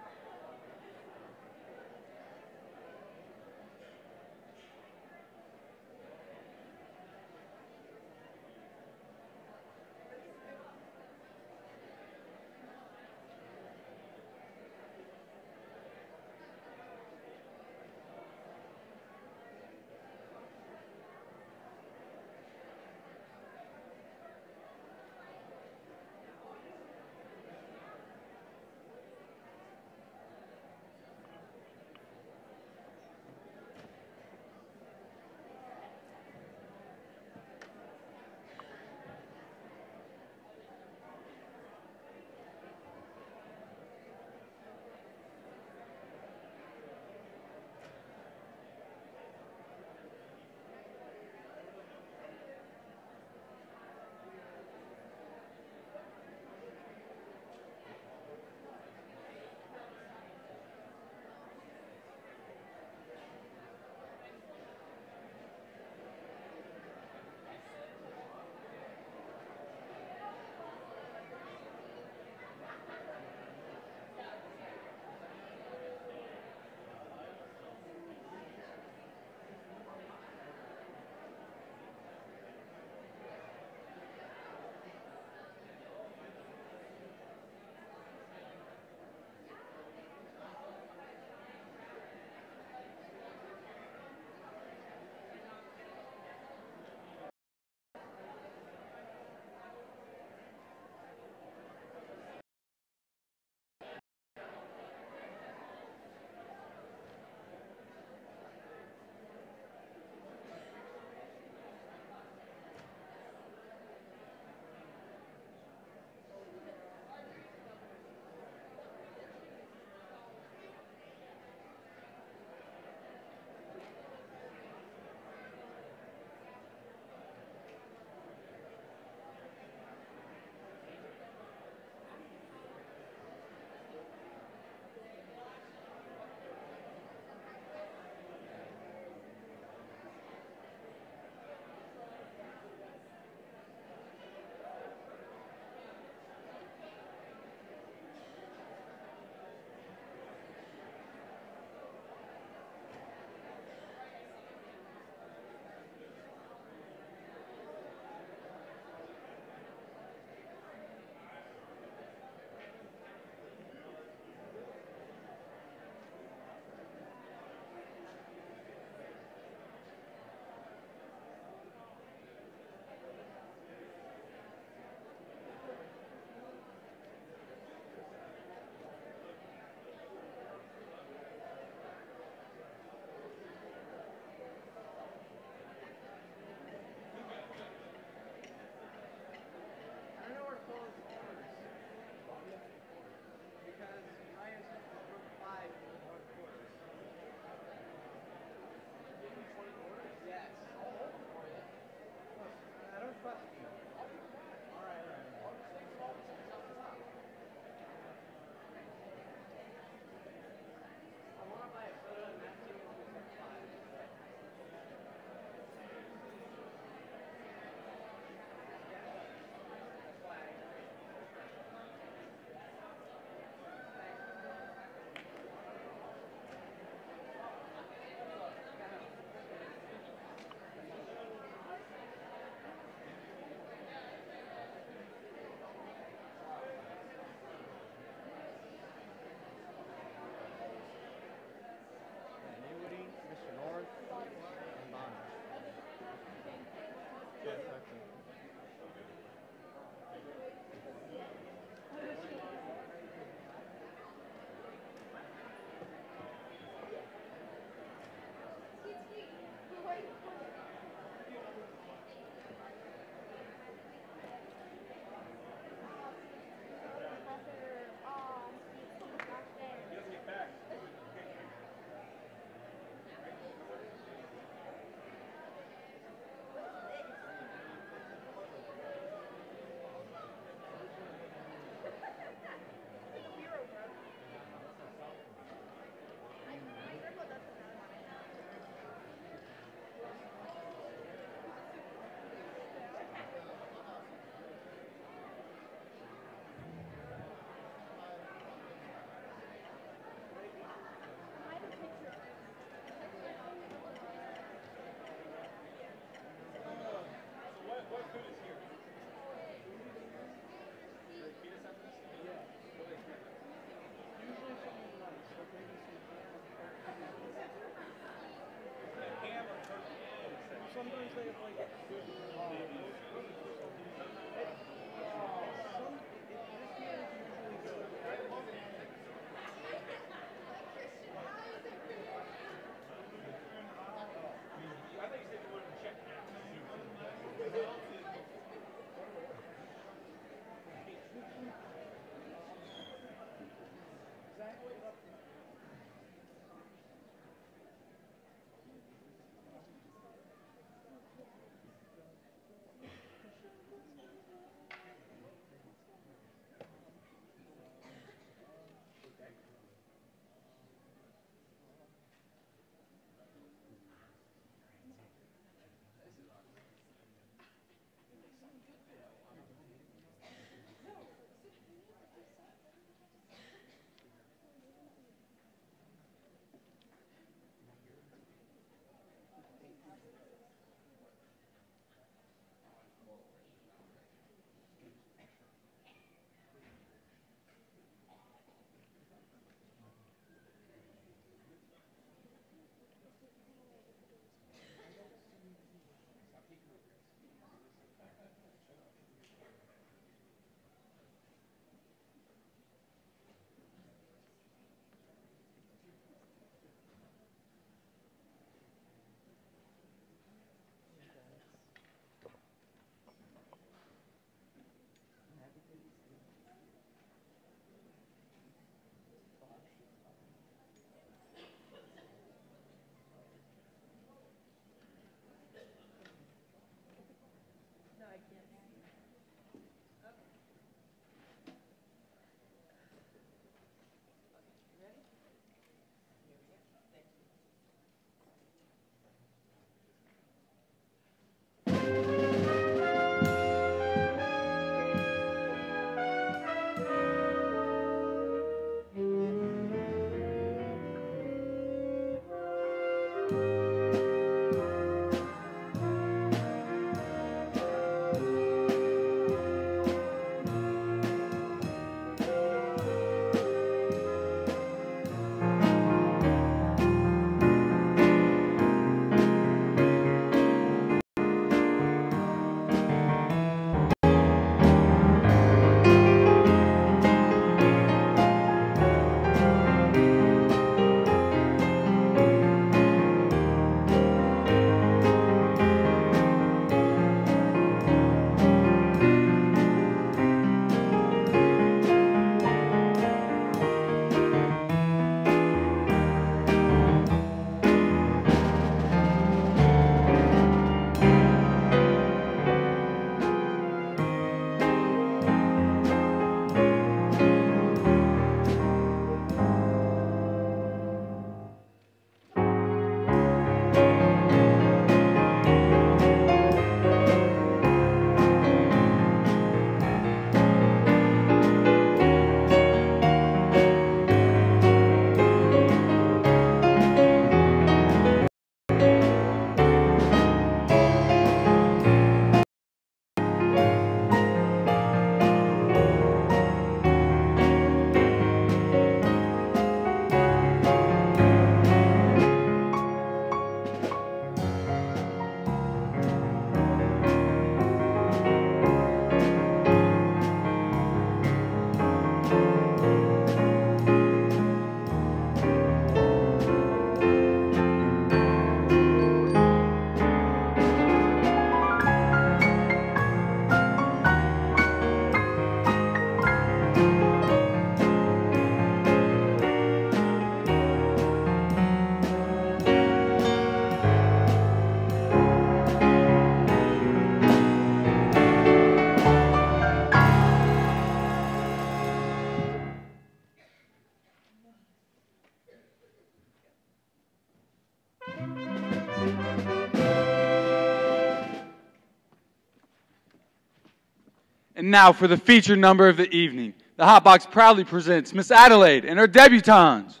And now for the featured number of the evening, the Hotbox proudly presents Miss Adelaide and her debutantes.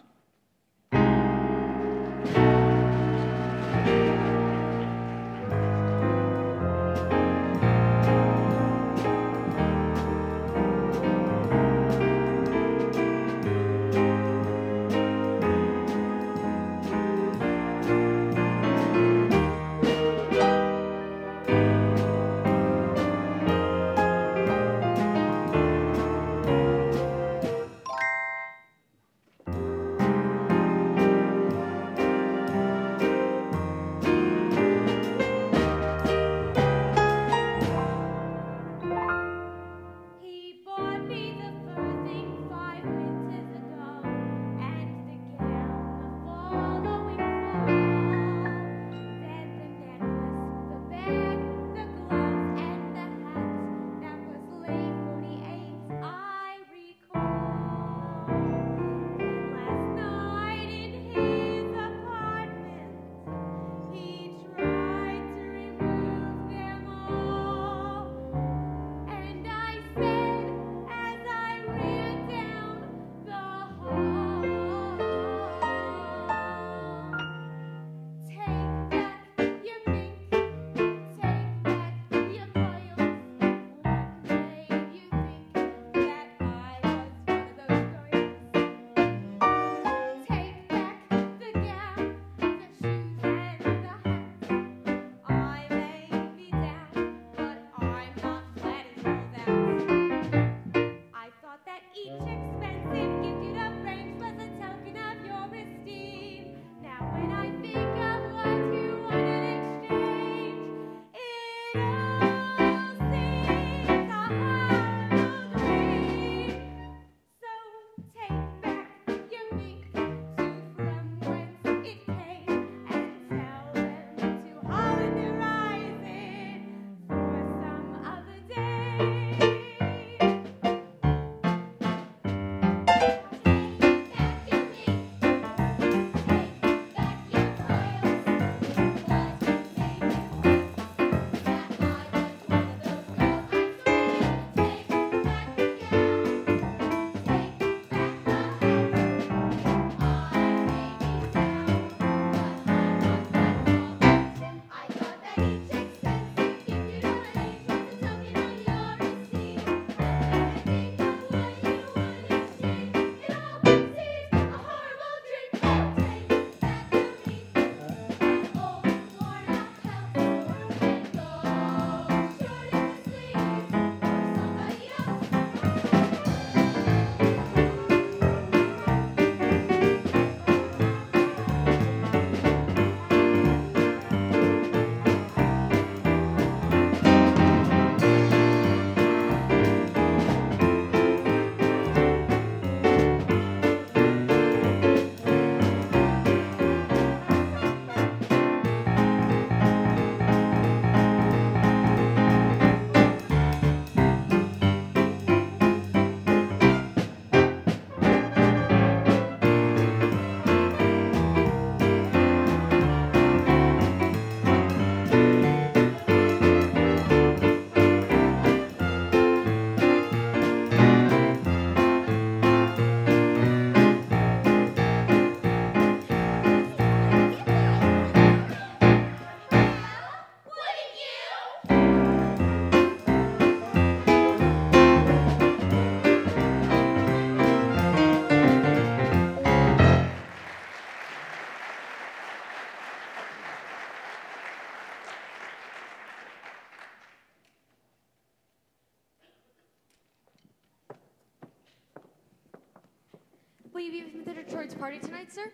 Will you be with Mr. Detroit's party tonight, sir?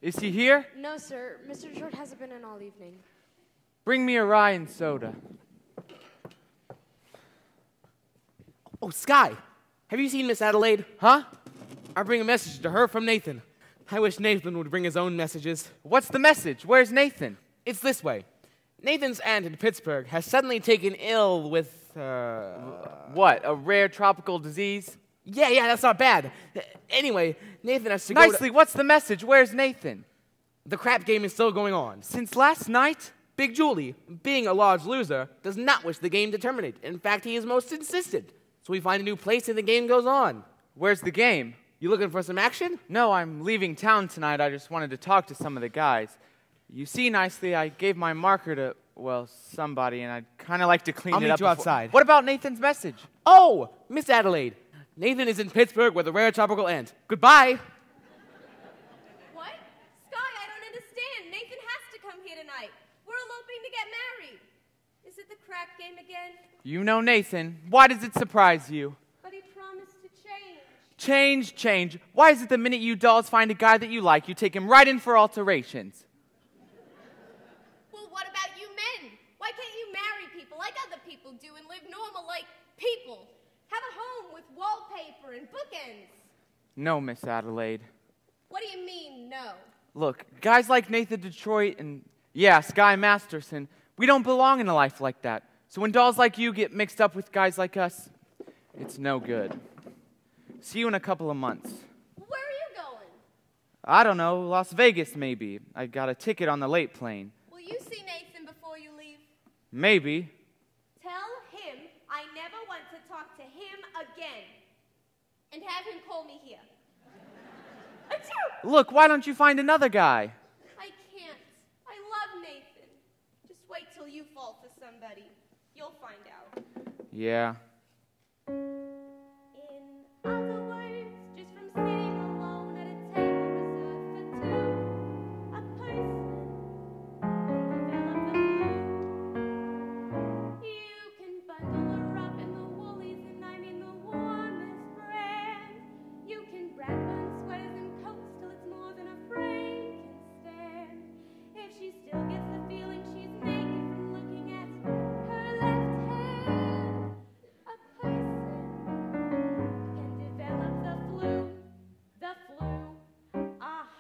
Is he here? No, sir. Mr. Detroit hasn't been in all evening. Bring me a rye and soda. Oh, Sky, have you seen Miss Adelaide? Huh? I bring a message to her from Nathan. I wish Nathan would bring his own messages. What's the message? Where's Nathan? It's this way. Nathan's aunt in Pittsburgh has suddenly taken ill with, What, a rare tropical disease? Yeah, that's not bad. Anyway, Nathan has to go Nicely, what's the message? Where's Nathan? The crap game is still going on. Since last night? Big Julie, being a large loser, does not wish the game to terminate. In fact, he is most insistent. So we find a new place and the game goes on. Where's the game? You looking for some action? No, I'm leaving town tonight. I just wanted to talk to some of the guys. You see, Nicely, I gave my marker to, well, somebody, and I'd kind of like to clean I'll it up. meet you outside. What about Nathan's message? Oh, Miss Adelaide. Nathan is in Pittsburgh with a rare tropical aunt. Goodbye. What? Sky, I don't understand. Nathan has to come here tonight. We're eloping to get married. Is it the crap game again? You know Nathan. Why does it surprise you? But he promised to change. Change. Why is it the minute you dolls find a guy that you like, you take him right in for alterations? Well, what about you men? Why can't you marry people like other people do and live normal like people? Have a home with wallpaper and bookends. No, Miss Adelaide. What do you mean, no? Look, guys like Nathan Detroit and, Sky Masterson, we don't belong in a life like that. So when dolls like you get mixed up with guys like us, it's no good. See you in a couple of months. Where are you going? I don't know, Las Vegas maybe. I got a ticket on the late plane. Will you see Nathan before you leave? Maybe. Tell him I never want to talk to him again. And have him call me here. Achoo! Look, why don't you find another guy? I can't. I love Nathan. Just wait till you fall for somebody. You'll find out. Yeah. In other words, just from sitting alone at a table reserved for two, a person can develop the flu. You can bundle her up in the woolies, and I mean the warmest brand. You can brag on sweaters and coats till it's more than a frame can stand. If she still gets the feeling she's naked from looking at her left hand, a person can develop the flu. The flu,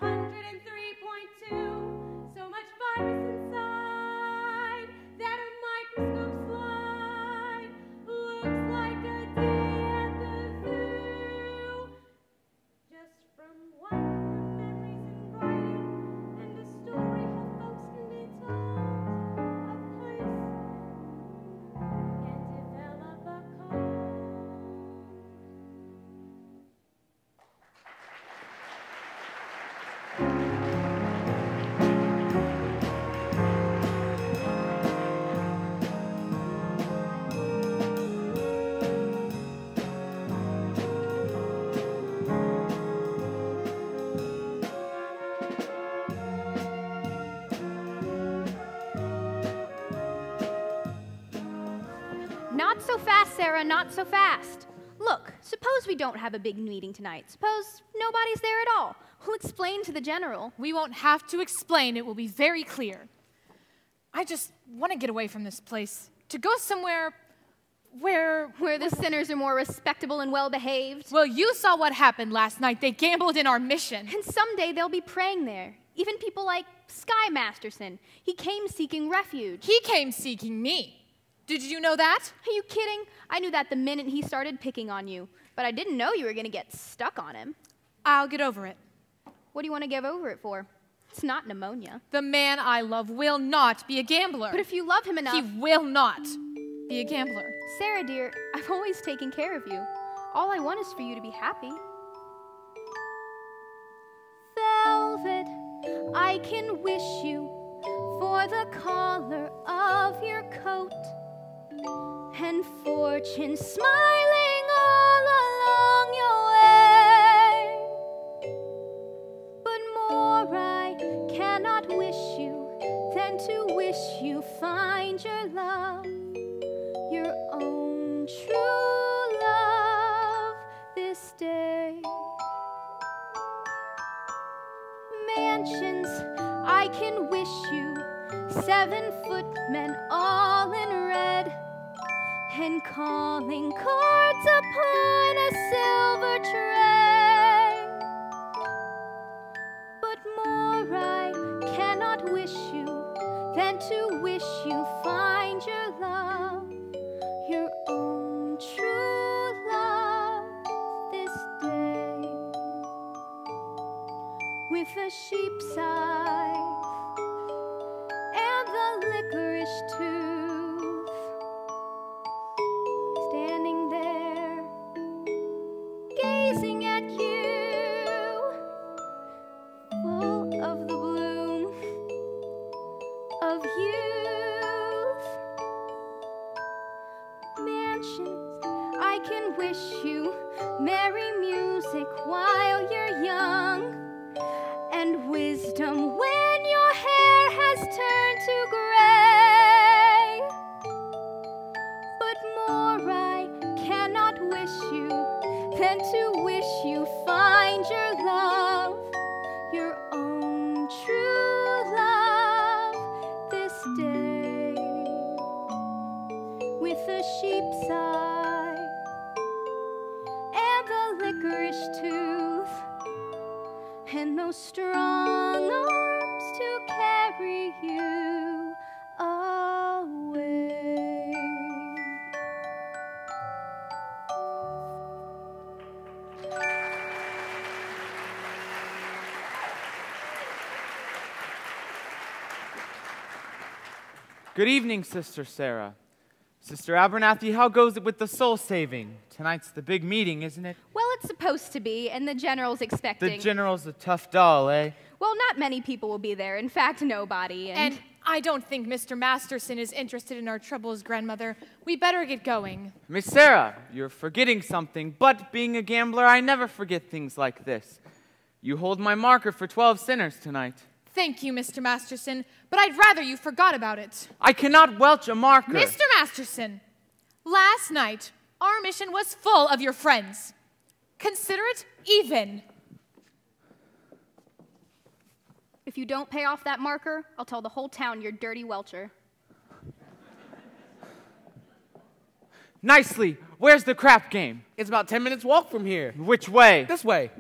103.2. So much virus inside that a microscope slide looks like a deer at the zoo. Just from one of her memories in writing and a story her folks can be told, a person can develop a cold. Not so fast, Sarah, not so fast. Look, suppose we don't have a big meeting tonight. Suppose nobody's there at all. We'll explain to the general. We won't have to explain. It will be very clear. I just want to get away from this place. To go somewhere where the sinners are more respectable and well-behaved. Well, you saw what happened last night. They gambled in our mission. And someday they'll be praying there. Even people like Sky Masterson. He came seeking refuge. He came seeking me. Did you know that? Are you kidding? I knew that the minute he started picking on you. But I didn't know you were going to get stuck on him. I'll get over it. What do you want to get over it for? It's not pneumonia. The man I love will not be a gambler. But if you love him enough... He will not be a gambler. Sarah, dear, I've always taken care of you. All I want is for you to be happy. Velvet, I can wish you for the collar of your coat, and fortune smiling all along your way. But more I cannot wish you than to wish you find your love, your own true love this day. mansions I can wish you, 7 footmen all in red, and calling cards upon a silver tray. But more I cannot wish you than to wish you find your love, your own true love this day. With a sheep's eye and the licorice tooth, standing there gazing at you, full of the bloom of youth. Mansions I can wish you, merry music while you're young, and wisdom when your hair has turned to gray. But more I cannot wish you than to wish you find your love, your own true love this day. With a sheep's eye and the licorice tooth, and those strong arms to carry you away. Good evening, Sister Sarah. Sister Abernathy, how goes it with the soul saving? Tonight's the big meeting, isn't it? Well, it's supposed to be, and the general's expecting. The general's a tough doll, eh? Well, not many people will be there. In fact, nobody. And I don't think Mr. Masterson is interested in our troubles, grandmother. We better get going. Miss Sarah, you're forgetting something, but being a gambler, I never forget things like this. You hold my marker for 12 sinners tonight. Thank you, Mr. Masterson, but I'd rather you forgot about it. I cannot welch a marker. Mr. Masterson, last night, our mission was full of your friends. Consider it even. If you don't pay off that marker, I'll tell the whole town you're dirty welcher. Nicely. Where's the crap game? It's about 10 minutes walk from here. Which way? This way.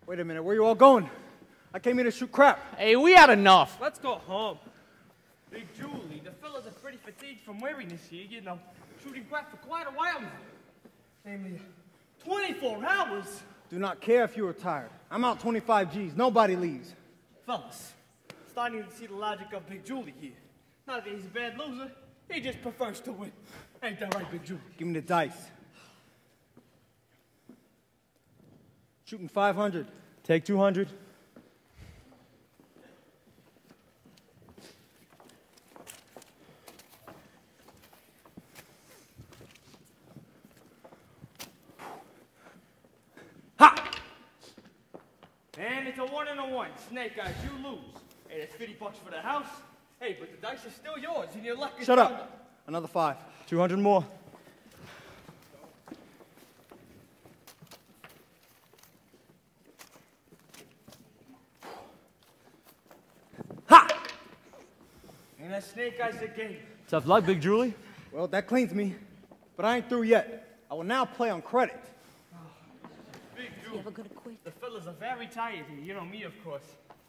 Wait a minute, where you all going? I came here to shoot crap. Hey, we had enough. Let's go home. Big Julie, the fellas are pretty fatigued from weariness here, you know, shooting crap for quite a while now. Namely, 24 hours. Do not care if you are tired. I'm out 25 G's. Nobody leaves. Fellas, starting to see the logic of Big Julie here. Not that he's a bad loser, he just prefers to win. Ain't that right, Big Julie? Give me the dice. Shooting 500. Take 200. And it's a 1 and a 1. Snake Eyes, you lose. Hey, that's $50 for the house. Hey, but the dice are still yours, and your luck is Shut up. Another 5. 200 more. And that Snake Eyes again. Tough luck, Big Julie. Well, that cleans me, but I ain't through yet. I will now play on credit. Big Julie, the fellas are very tired here. You know me, of course.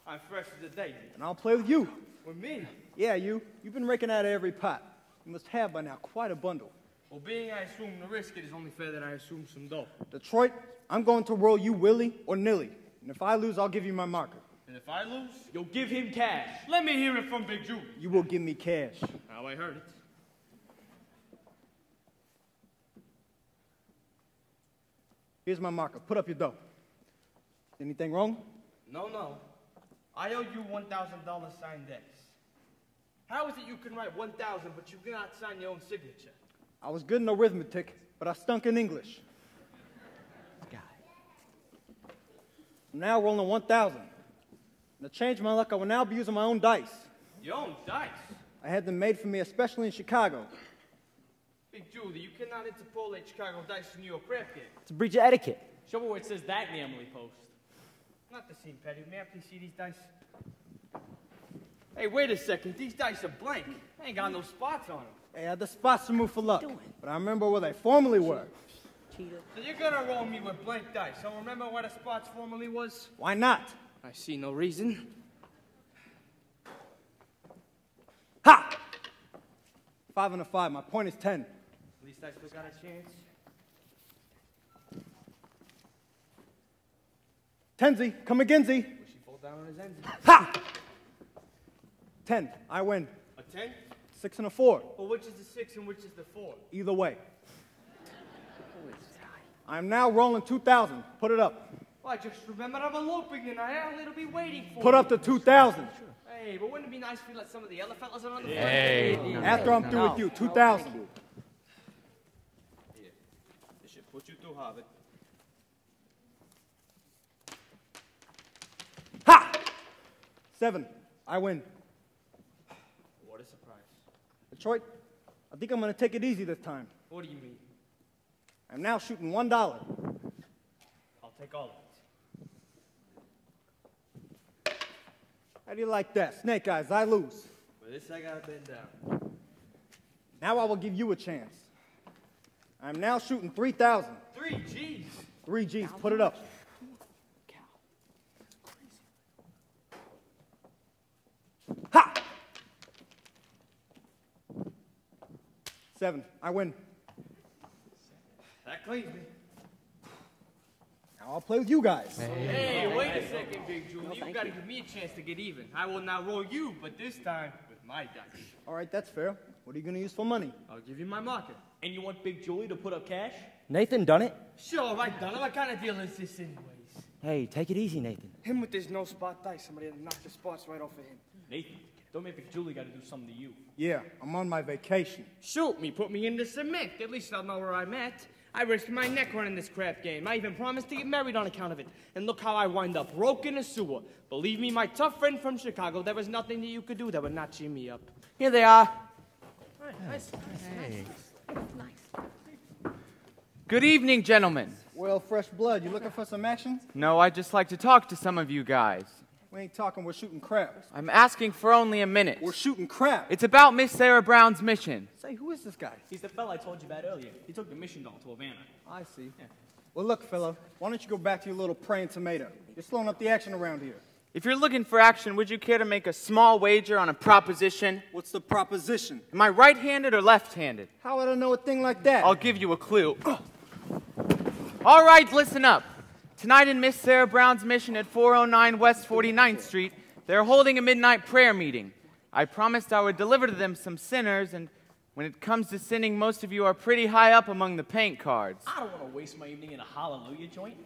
I'm fresh as a daisy. And I'll play with you. With me? Yeah, you. You've been raking out of every pot. You must have by now quite a bundle. Well, being I assume the risk, it is only fair that I assume some dough. Detroit, I'm going to roll you willy or nilly. And if I lose, I'll give you my marker. And if I lose? You'll give him cash. Let me hear it from Big Julie. You will give me cash. How I heard it. Here's my marker. Put up your dough. Anything wrong? No. I owe you $1,000 signed X. How is it you can write 1,000 but you cannot sign your own signature? I was good in arithmetic, but I stunk in English. I'm now rolling 1,000. And to change my luck, I will now be using my own dice. Your own dice? I had them made for me, especially in Chicago. Big Julie, you cannot interpolate Chicago dice in your craft game. It's a breach of etiquette. Show me where it says that in the Emily Post. Not the scene, Petty. May I please see these dice? Hey, wait a second. These dice are blank. They ain't got no spots on them. Hey, I had the spots to move for luck, but I remember where they formerly were. So you're gonna roll me with blank dice. So remember where the spots formerly was? Why not? I see no reason. Ha! 5 and a 5. My point is 10. At least I still got a chance. Tenzi, come McGinsey. Wish he fall down on his engine. Ha! 10. I win. A 10? 6 and a 4. Well, which is the 6 and which is the 4? Either way. I'm now rolling 2,000. Put it up. Well, I just remembered I'm eloping tonight. I'll little be waiting for Put me. up to 2,000. Hey, but wouldn't it be nice if you let some of the other fellas in on the Hey. After I'm through with you, 2,000. Here, this should put you through Harvard. Ha! 7. I win. What a surprise. Detroit, I think I'm going to take it easy this time. What do you mean? I'm now shooting $1. I'll take all of it. How do you like that? Snake Eyes, I lose. For this, I gotta bend down. Now I will give you a chance. I'm now shooting 3,000. 3 G's. 3 G's. Put it up. Ha! 7. I win. That cleans me. Now I'll play with you guys. Hey, wait a second, Big Julie. You gotta give me a chance to get even. I will not roll you, but this time with my dice. All right, that's fair. What are you going to use for money? I'll give you my marker. And you want Big Julie to put up cash? Nathan done it. Sure, right, Donna. What kind of deal is this anyways? Hey, take it easy, Nathan. Him with his no spot dice. Somebody had knocked the spots right off of him. Nathan, don't make Big Julie got to do something to you. Yeah, I'm on my vacation. Shoot me, put me in the cement. At least I'll know where I'm at. I risked my neck running this crap game. I even promised to get married on account of it. And look how I wind up, broke in a sewer. Believe me, my tough friend from Chicago, there was nothing that you could do that would not cheer me up. Here they are. Nice. Hey. Good evening, gentlemen. Well, fresh blood, you looking for some action? No, I'd just like to talk to some of you guys. We ain't talking, we're shooting crap. I'm asking for only a minute. We're shooting crap. It's about Miss Sarah Brown's mission. Say, who is this guy? He's the fella I told you about earlier. He took the mission doll to Havana. I see. Yeah. Well, look, fella, why don't you go back to your little praying tomato? You're slowing up the action around here. If you're looking for action, would you care to make a small wager on a proposition? What's the proposition? Am I right-handed or left-handed? How would I know a thing like that? I'll give you a clue. All right, listen up. Tonight in Miss Sarah Brown's mission at 409 West 49th Street, they're holding a midnight prayer meeting. I promised I would deliver to them some sinners, and when it comes to sinning, most of you are pretty high up among the paint cards. I don't want to waste my evening in a hallelujah joint.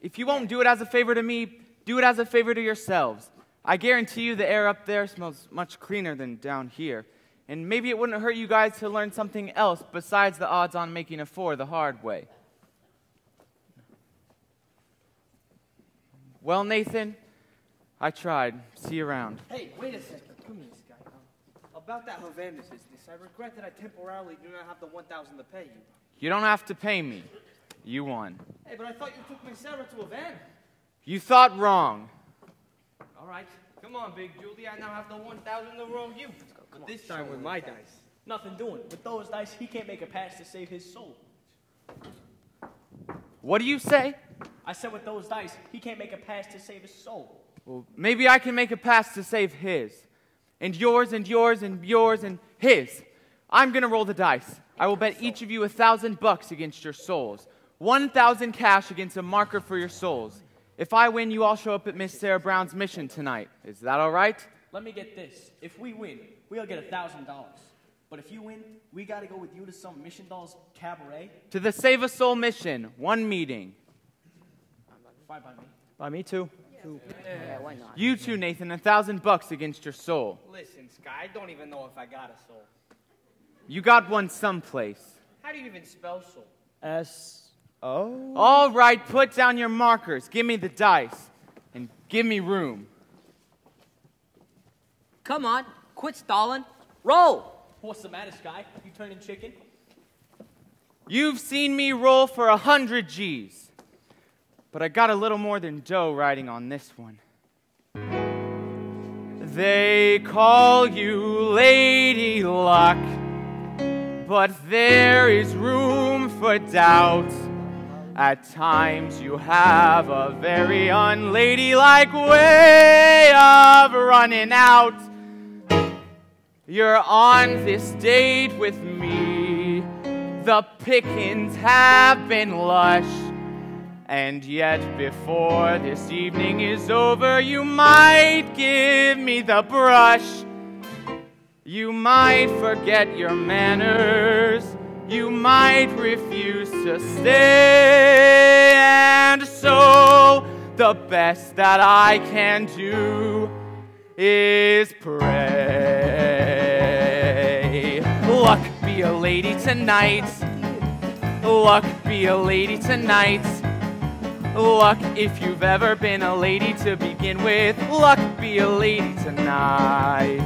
If you won't do it as a favor to me, do it as a favor to yourselves. I guarantee you the air up there smells much cleaner than down here. And maybe it wouldn't hurt you guys to learn something else besides the odds on making a 4 the hard way. Well, Nathan, I tried. See you around. Hey, wait a second. Come here, Sky. About that Havana business, I regret that I temporarily do not have the 1,000 to pay you. You don't have to pay me. You won. Hey, but I thought you took Miss Sarah to Havana. You thought wrong. All right. Come on, Big Julie. I now have the 1,000 to roll you. But this time with my dice. Nothing doing. With those dice, he can't make a pass to save his soul. What do you say? I said with those dice, he can't make a pass to save his soul. Well, maybe I can make a pass to save his. And yours, and yours, and yours, and his. I'm going to roll the dice. I will bet each of you $1,000 against your souls. 1,000 cash against a marker for your souls. If I win, you all show up at Miss Sarah Brown's mission tonight. Is that all right? Let me get this. If we win, we'll get $1,000. But if you win, we got to go with you to some Mission Dolls cabaret. To the Save a Soul mission, one meeting. Fine by me. By me too. Yeah, why not? You too, Nathan, $1,000 against your soul. Listen, Sky, I don't even know if I got a soul. You got one someplace. How do you even spell soul? S-O? All right, put down your markers. Give me the dice. And give me room. Come on, quit stalling. Roll! What's the matter, Sky? You turning chicken? You've seen me roll for 100 G's. But I got a little more than dough riding on this one. They call you Lady Luck, but there is room for doubt. At times you have a very unladylike way of running out. You're on this date with me. The pickings have been lush. And yet before this evening is over, you might give me the brush. You might forget your manners. You might refuse to stay. And so the best that I can do is pray. Luck be a lady tonight. Luck be a lady tonight. Luck if you've ever been a lady to begin with. Luck be a lady tonight.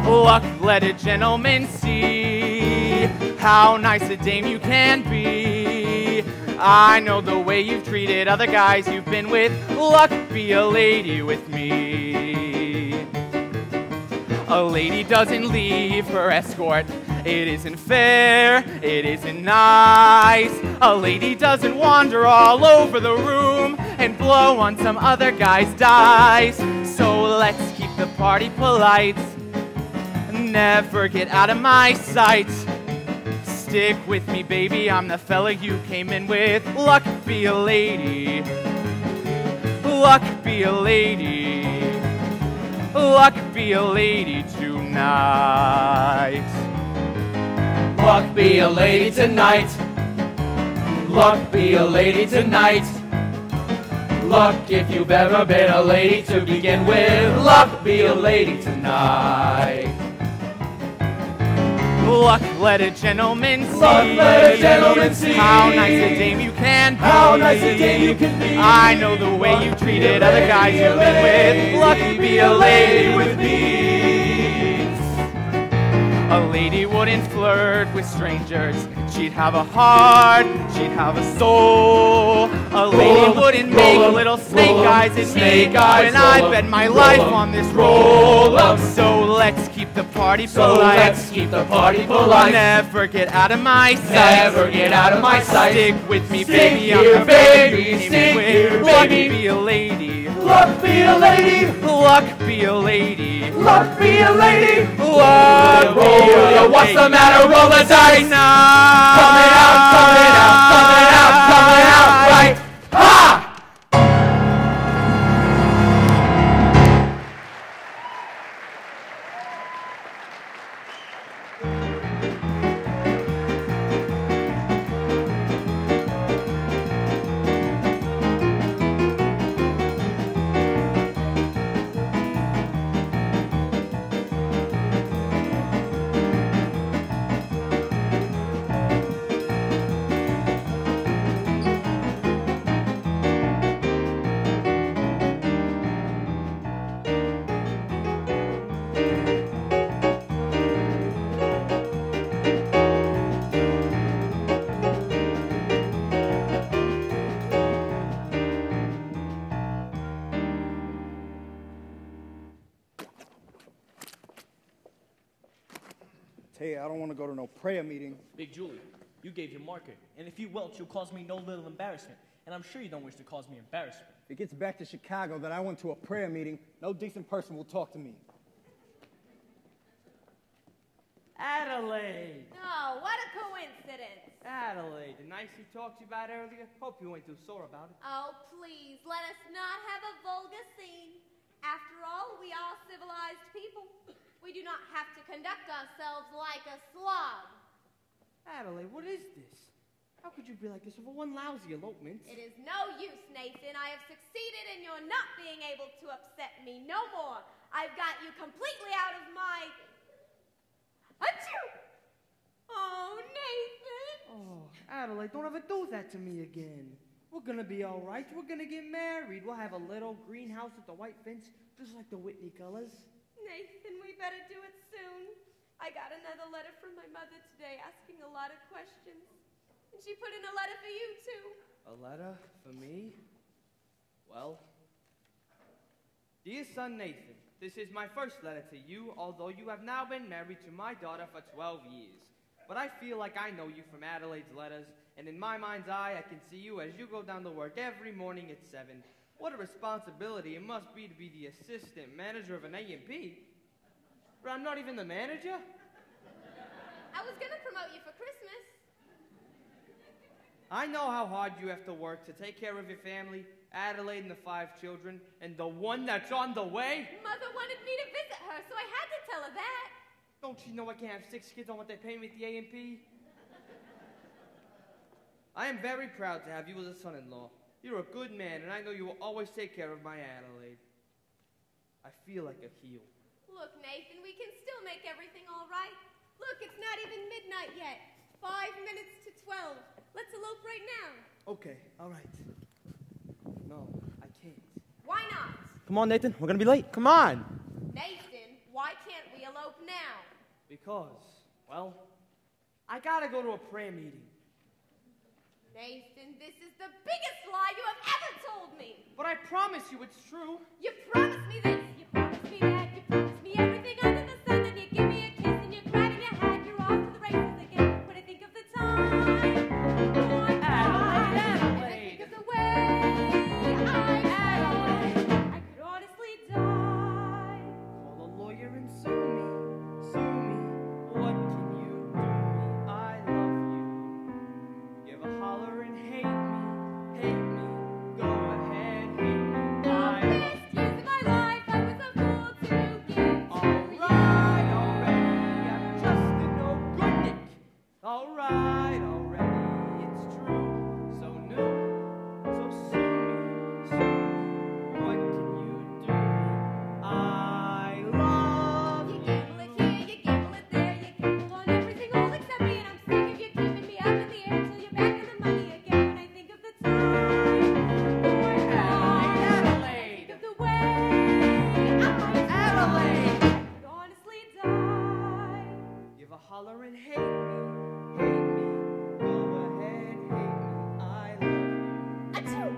Luck let a gentleman see how nice a dame you can be. I know the way you've treated other guys you've been with. Luck be a lady with me. A lady doesn't leave her escort. It isn't fair, it isn't nice. A lady doesn't wander all over the room and blow on some other guy's dice. So let's keep the party polite. Never get out of my sight. Stick with me, baby, I'm the fella you came in with. Luck be a lady. Luck be a lady. Luck be a lady tonight. Luck be a lady tonight. Luck be a lady tonight. Luck if you've ever been a lady to begin with. Luck be a lady tonight. Luck let a gentleman see. Luck let a gentleman see how nice a dame you can be. How nice a dame you can be. I know the way you treated other guys you've been with. Luck be a lady with me. A lady wouldn't flirt with strangers. She'd have a heart, she'd have a soul. A lady wouldn't make little snake eyes at me when I bet my life on this roll up. So let's keep the party polite. Never get out of my sight. Stick with me, baby. I'm a baby. Luck be a lady. Luck be a lady. Luck be a lady. Luck be a lady. Luck be a lady. What's the matter? Roll the dice. Nah. Coming out, right? Ha! Hey, I don't want to go to no prayer meeting. Big Julie, you gave your marker, and if you welch, you'll cause me no little embarrassment. And I'm sure you don't wish to cause me embarrassment. If it gets back to Chicago that I went to a prayer meeting, no decent person will talk to me. Adelaide! Oh, what a coincidence. Adelaide, the nice he talked to you about earlier? Hope you ain't too sore about it. Oh, please, let us not have a vulgar scene. After all, we are civilized people. We do not have to conduct ourselves like a slob. Adelaide, what is this? How could you be like this over one lousy elopement? It is no use, Nathan. I have succeeded in your not being able to upset me no more. I've got you completely out of my... Achoo! Oh, Nathan! Oh, Adelaide, don't ever do that to me again. We're gonna be all right. We're gonna get married. We'll have a little greenhouse with a white fence, just like the Whitney colors. Nathan, we better do it soon. I got another letter from my mother today asking a lot of questions. And she put in a letter for you, too. A letter for me? Well, dear son Nathan, this is my first letter to you, although you have now been married to my daughter for 12 years. But I feel like I know you from Adelaide's letters, and in my mind's eye, I can see you as you go down to work every morning at 7. What a responsibility it must be to be the assistant manager of an A&P. But I'm not even the manager. I was gonna promote you for Christmas. I know how hard you have to work to take care of your family, Adelaide and the 5 children, and the one that's on the way. Mother wanted me to visit her, so I had to tell her that. Don't you know I can't have 6 kids on what they pay me at the A&P? I am very proud to have you as a son-in-law. You're a good man, and I know you will always take care of my Adelaide. I feel like a heel. Look, Nathan, we can still make everything all right. Look, it's not even midnight yet. 5 minutes to 12. Let's elope right now. Okay, all right. No, I can't. Why not? Come on, Nathan. We're going to be late. Come on. Nathan, why can't we elope now? Because, well, I gotta go to a prayer meeting. Nathan, this is the biggest lie you have ever told me. But I promise you it's true. You promised me this, you promised me that, you promised me everything under the sun, then you give me a kiss and you're grabbing your hat, you're off to the races again. When I think of the time, Adelaide, I think of the way I could honestly die. Call a lawyer and sue me, sue me. What can you do me? I love you. Give a holler and hate me, hate me. Go ahead, hate me. I love you. Years of my life I was a fool to give to All right, already, I'm just a no good Nick. All right, already, it's true. So new, so sue me, sue me. What can you do me? I love you. you. You giggle it here, you giggle it there, you giggle on everything all except me, and I'm sick of you keeping me up in the air till you're back in the money again. When I think of the time, Adelaide, think of the way Adelaide. I could honestly die. Give a holler and hate me, hate me. Go ahead, hate me. I love you. Achoo!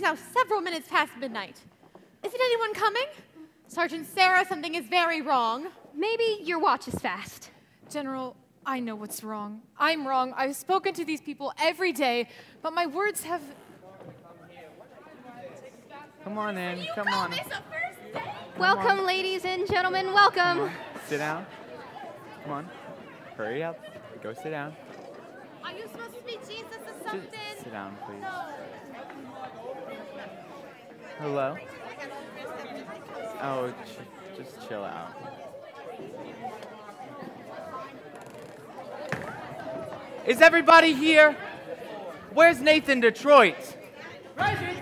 is now several minutes past midnight. Isn't anyone coming? Sergeant Sarah, something is very wrong. Maybe your watch is fast. General, I know what's wrong. I'm wrong. I've spoken to these people every day, but my words have... Come on in, come on. Welcome, ladies and gentlemen, welcome. Sit down. Come on. Hurry up. Go sit down. Are you supposed to be Jesus or something? Just sit down, please. Hello? Oh, just chill out. Is everybody here? Where's Nathan Detroit? Present.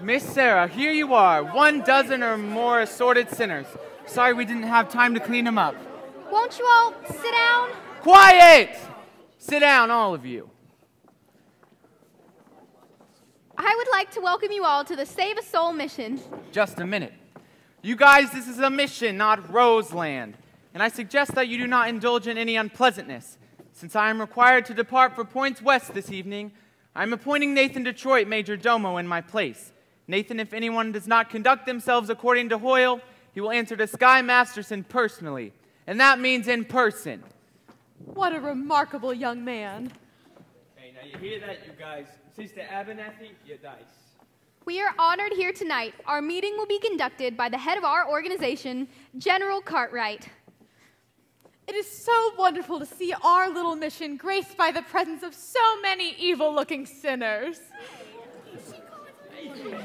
Miss Sarah, here you are. 12 or more assorted sinners. Sorry we didn't have time to clean them up. Won't you all sit down? Quiet! Sit down, all of you. I would like to welcome you all to the Save a Soul mission. Just a minute. You guys, this is a mission, not Roseland. And I suggest that you do not indulge in any unpleasantness. Since I am required to depart for Points West this evening, I am appointing Nathan Detroit Major Domo in my place. Nathan, if anyone does not conduct themselves according to Hoyle, he will answer to Sky Masterson personally. And that means in person. What a remarkable young man. Hey, now you hear that, you guys? Sister Abernathy, you dice. We are honored here tonight. Our meeting will be conducted by the head of our organization, General Cartwright. It is so wonderful to see our little mission graced by the presence of so many evil-looking sinners.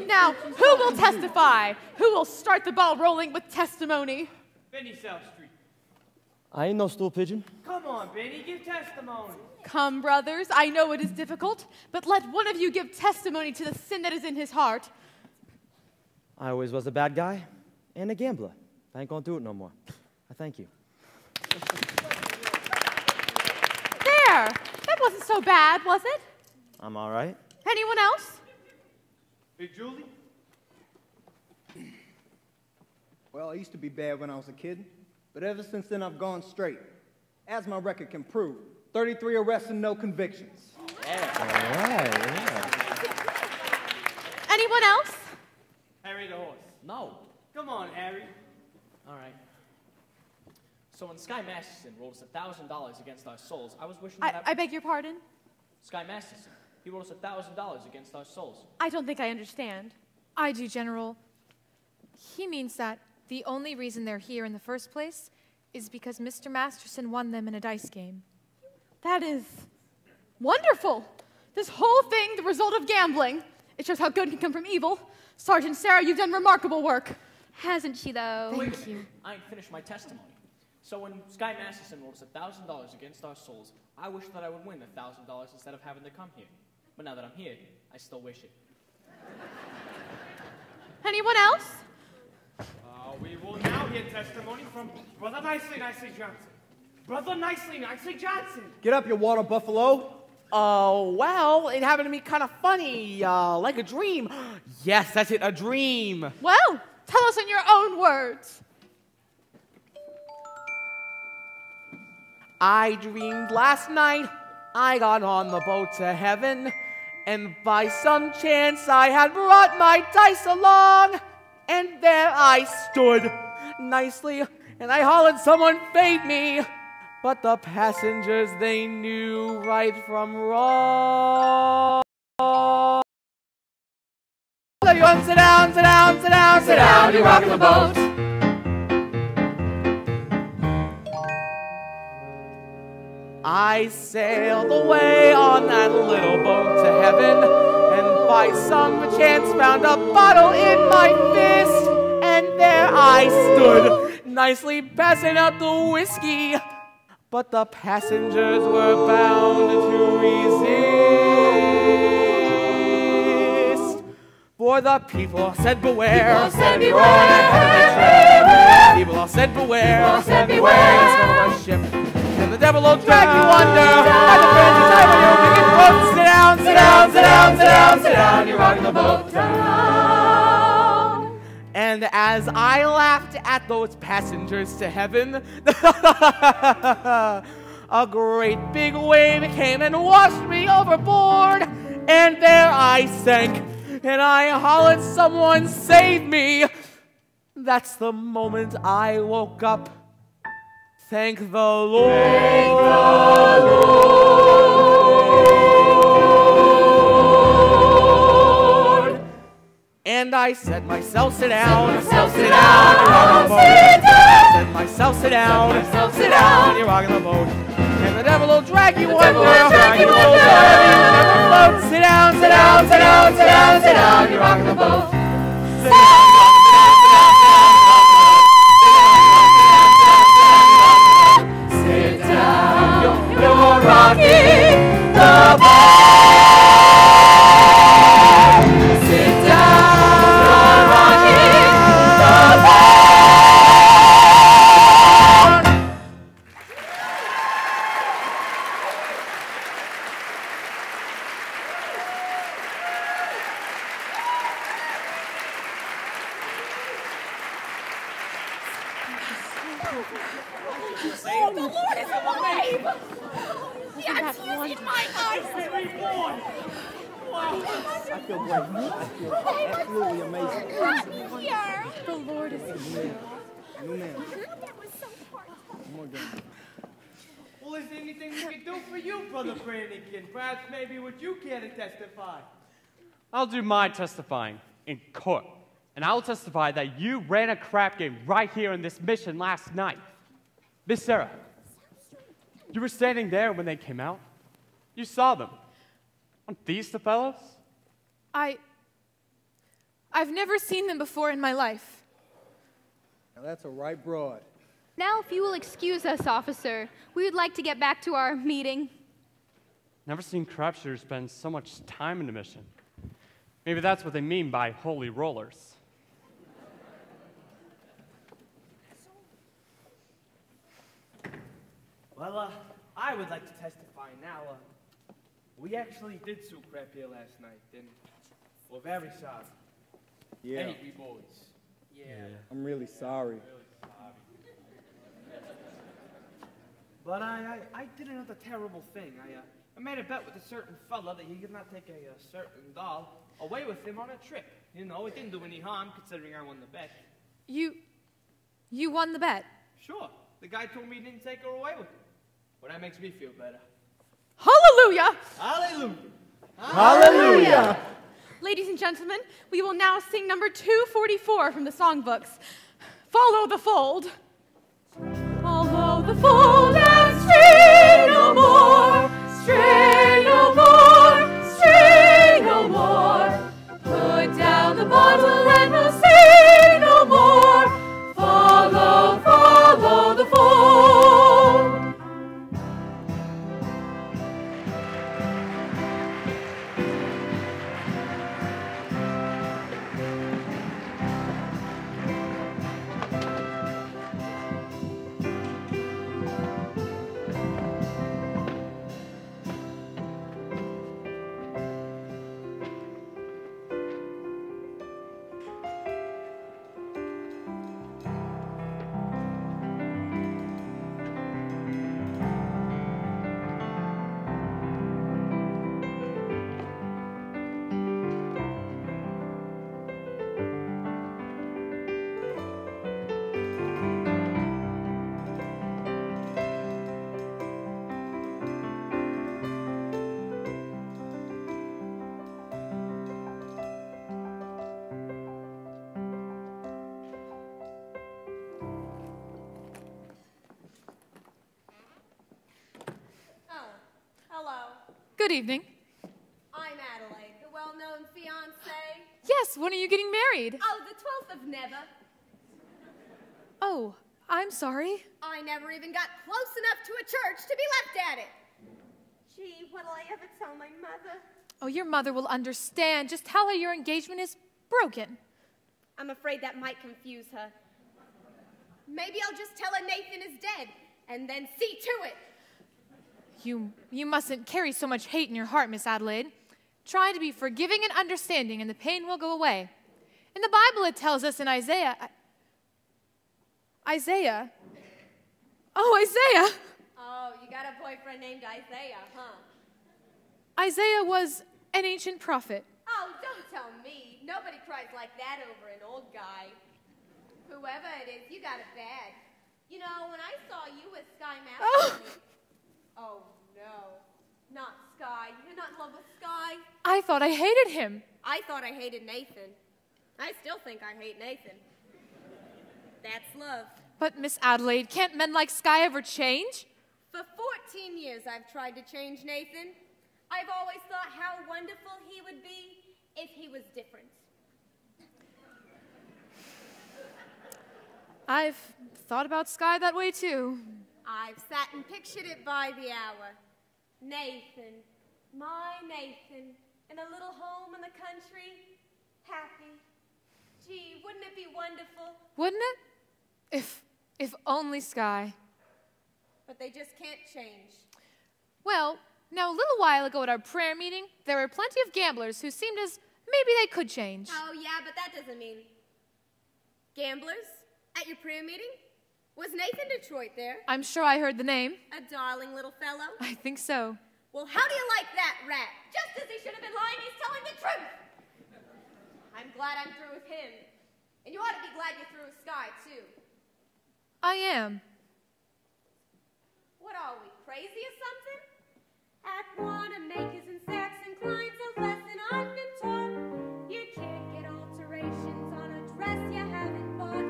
Now, who will testify? Who will start the ball rolling with testimony? Benny South Street. I ain't no stool pigeon. Come on, Benny, give testimony. Come, brothers, I know it is difficult, but let one of you give testimony to the sin that is in his heart. I always was a bad guy and a gambler. I ain't gonna do it no more. I thank you. There! That wasn't so bad, was it? I'm all right. Anyone else? Big Julie? Well, I used to be bad when I was a kid, but ever since then I've gone straight. As my record can prove, 33 arrests and no convictions. Yeah. All right, yeah. Anyone else? Harry the horse. No. Come on, Harry. All right. So when Sky Masterson rolled us $1,000 against our souls, I was wishing that I beg your pardon? Sky Masterson. He rolled us $1,000 against our souls. I don't think I understand. I do, General. He means that the only reason they're here in the first place is because Mr. Masterson won them in a dice game. That is wonderful. This whole thing, the result of gambling. It shows how good can come from evil. Sergeant Sarah, you've done remarkable work. Hasn't she, though? Thank you. I ain't finished my testimony. So when Sky Masterson rolled us $1,000 against our souls, I wish that I would win $1,000 instead of having to come here. But now that I'm here, I still wish it. Anyone else? We will now hear testimony from Brother Nicely Johnson. Brother Nicely Johnson. Get up, you water buffalo. Well, it happened to me kind of funny, like a dream. Yes, that's it, a dream. Well, tell us in your own words. I dreamed last night I got on the boat to heaven, and by some chance I had brought my dice along, and there I stood nicely, and I hollered someone fade me, but the passengers, they knew right from wrong. Everyone sit down, sit down, sit down, sit down, you're rocking the boat. I sailed away on that little boat to heaven, and by some chance found a bottle in my fist, and there I stood, nicely passing out the whiskey, but the passengers were bound to resist. For the people said beware, people said beware, people all said beware, people all said beware, a ship. And the devil will drag you under. At the present time when you're making boats, sit down, sit down, sit down, sit down, sit down. You're rocking the boat down. And as I laughed at those passengers to heaven, a great big wave came and washed me overboard, and there I sank, and I hollered, "Someone save me!" That's the moment I woke up. Thank the Lord. Thank the Lord. And I said myself, sit down. Sit down. Sit down. Said myself, sit down. Sit down. You're rocking the boat. And the devil will drag you under. Sit down. Sit down. Sit down. Sit down. Sit down. You're rocking the boat. Sit down. You're rocking the boat. Sit down. You're rocking the boat. The Lord is alive! The tears in my eyes! I feel great. I feel absolutely amazing. Here. The Lord is here. New man. That was so hard. More game. Well, is there anything we can do for you, Brother Brannigan? Perhaps maybe would you care to testify? I'll do my testifying in court. And I'll testify that you ran a crap game right here in this mission last night. Miss Sarah, you were standing there when they came out. You saw them. Aren't these the fellows? I've never seen them before in my life. Now that's a right broad. Now, if you will excuse us, officer, we would like to get back to our meeting. Never seen crapshooters spend so much time in a mission. Maybe that's what they mean by holy rollers. Well, I would like to testify now. We actually did sue crap here last night, and we're very sorry. Yeah. Any we boys. Yeah. I'm really sorry. But I did another terrible thing. I made a bet with a certain fella that he could not take a certain doll away with him on a trip. You know, it didn't do any harm considering I won the bet. You won the bet? Sure. The guy told me he didn't take her away with him. Well, that makes me feel better. Hallelujah! Hallelujah! Hallelujah! Ladies and gentlemen, we will now sing number 244 from the songbooks. Follow the fold. Follow the fold and stray no more. Stray no more. Stray no more. Put down the bottle and we'll say no more. Follow, follow the fold. Good evening. I'm Adelaide, the well-known fiancée. Yes, when are you getting married? Oh, the 12th of never. Oh, I'm sorry. I never even got close enough to a church to be left at it. Gee, what'll I ever tell my mother? Oh, your mother will understand. Just tell her your engagement is broken. I'm afraid that might confuse her. Maybe I'll just tell her Nathan is dead, and then see to it. You mustn't carry so much hate in your heart, Miss Adelaide. Try to be forgiving and understanding, and the pain will go away. In the Bible, it tells us in Isaiah. Oh, Isaiah. Oh, you got a boyfriend named Isaiah, huh? Isaiah was an ancient prophet. Oh, don't tell me. cries like that over an old guy. Whoever it is, you got it bad. You know, when I saw you with Sky Master. Oh, no. Not Sky. You're not in love with Sky. I thought I hated him. I thought I hated Nathan. I still think I hate Nathan. That's love. But, Miss Adelaide, can't men like Sky ever change? For 14 years I've tried to change Nathan. I've always thought how wonderful he would be if he was different. I've thought about Sky that way, too. I've sat and pictured it by the hour. Nathan, my Nathan, in a little home in the country, happy. Gee, wouldn't it be wonderful? Wouldn't it? If only Sky. But they just can't change. Well, now a little while ago at our prayer meeting, there were plenty of gamblers who seemed as maybe they could change. Oh, yeah, but that doesn't mean... Gamblers? At your prayer meeting? Was Nathan Detroit there? I'm sure I heard the name. A darling little fellow? I think so. Well, how do you like that rat? Just as he should have been lying, he's telling the truth. I'm glad I'm through with him. And you ought to be glad you're through with Sky, too. I am. What are we, crazy or something? Act Wanamaker's and Saxon Klein's a lesson I've been taught. You can't get alterations on a dress you haven't bought.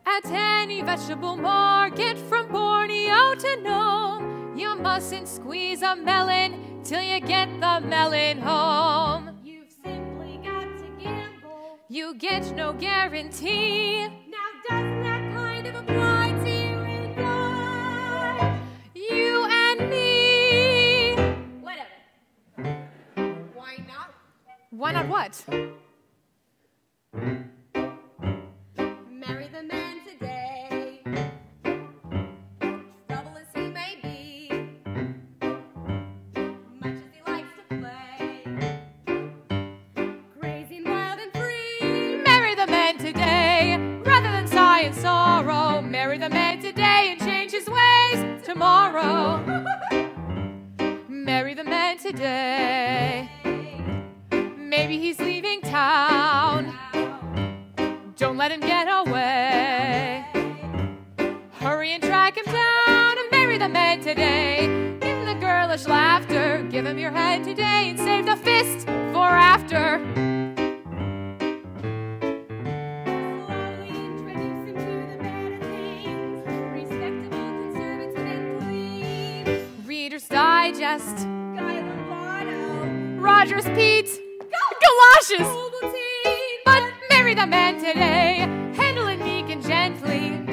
At any vegetable market from Borneo to Nome, you mustn't squeeze a melon till you get the melon home. You've simply got to gamble. You get no guarantee. Now doesn't that kind of apply to you and I? You and me. Whatever. Why not? Why not what? Marry the man today. Trouble as he may be, much as he likes to play, crazy and wild and free. Marry the man today, rather than sigh and sorrow. Marry the man today and change his ways tomorrow. Marry the man today. Maybe he's leaving town. Don't let him get away. Hurry and track him down and marry the man today. Give him the girlish laughter. Give him your hand today and save the fist for after. Slowly introduce him to the better things. Respectable, conservative, and clean. Reader's Digest. Guy Lombardo. Rogers Pete. Galoshes. Ovaltine. But marry the man today. Handle it meek and gently.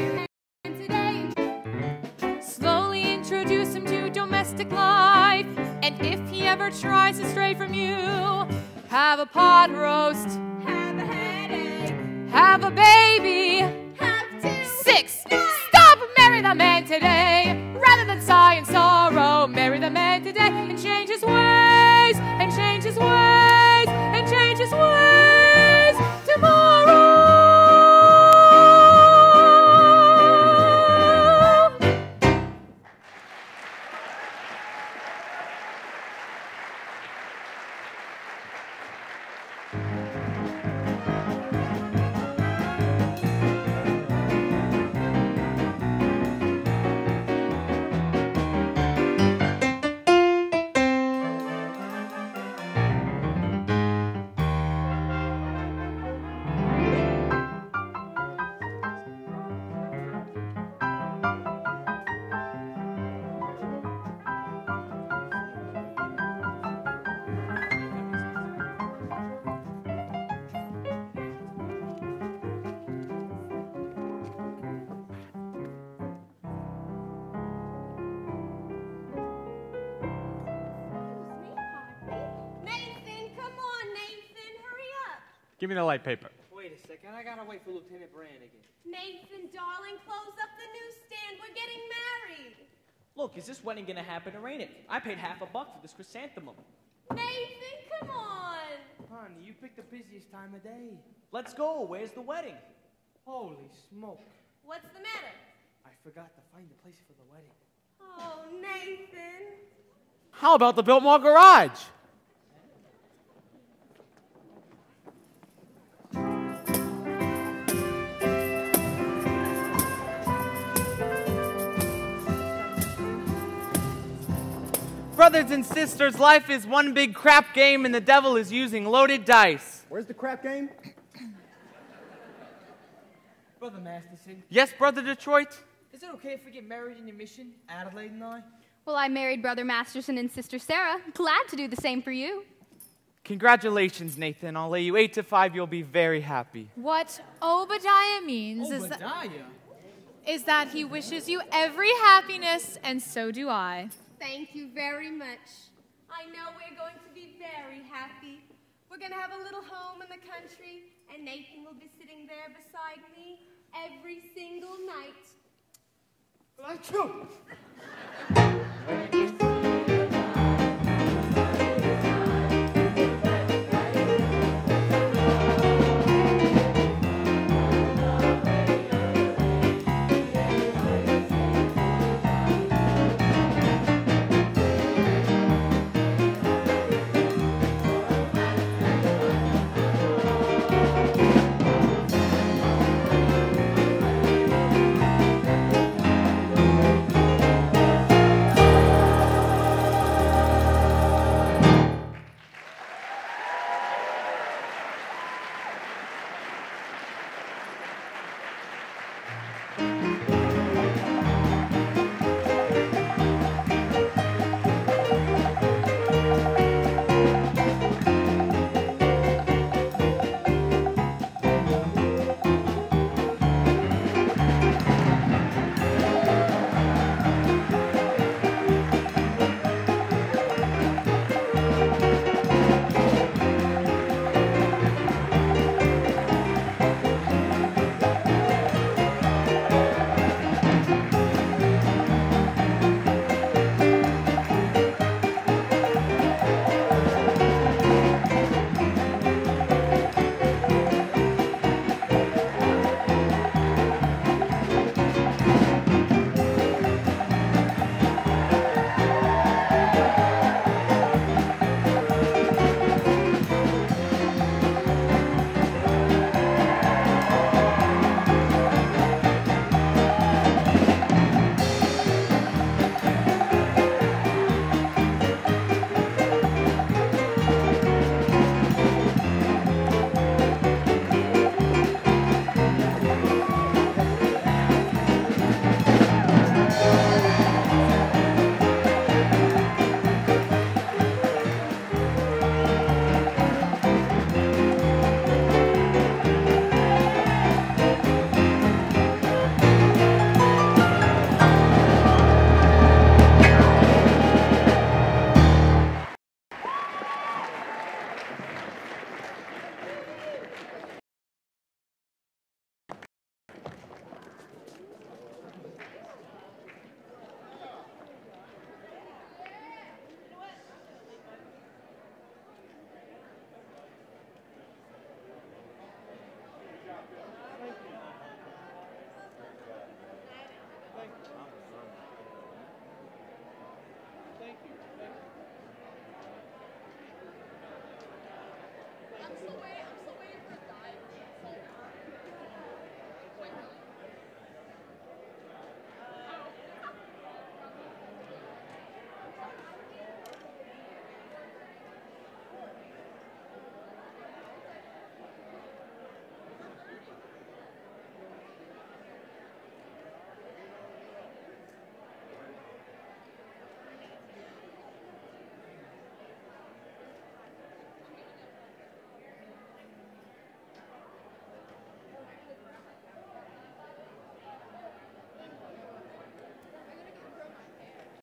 Slowly introduce him to domestic life. And if he ever tries to stray from you, have a pot roast. Have a headache. Have a baby. Have 2. 6. Stop! Marry the man today. Rather than sigh and sorrow, marry the man today and change his ways. And change his ways. And change his ways tomorrow. Give me the light paper. Wait a second, I gotta wait for Lieutenant Brannigan. Nathan, darling, close up the newsstand. We're getting married. Look, is this wedding gonna happen or ain't it? I paid $1 for this chrysanthemum. Nathan, come on. Honey, you picked the busiest time of day. Let's go. Where's the wedding? Holy smoke. What's the matter? I forgot to find a place for the wedding. Oh, Nathan. How about the Biltmore Garage? Brothers and sisters, life is one big crap game and the devil is using loaded dice. Where's the crap game? Brother Masterson, Yes, Brother Detroit? is it okay if we get married in your mission, Adelaide and I? Well, I married Brother Masterson and Sister Sarah. Glad to do the same for you. Congratulations, Nathan. I'll lay you 8 to 5. You'll be very happy. What Obadiah means is that he wishes you every happiness, and so do I. Thank you very much. I know we're going to be very happy. We're going to have a little home in the country, and Nathan will be sitting there beside me every single night. Well, that's true.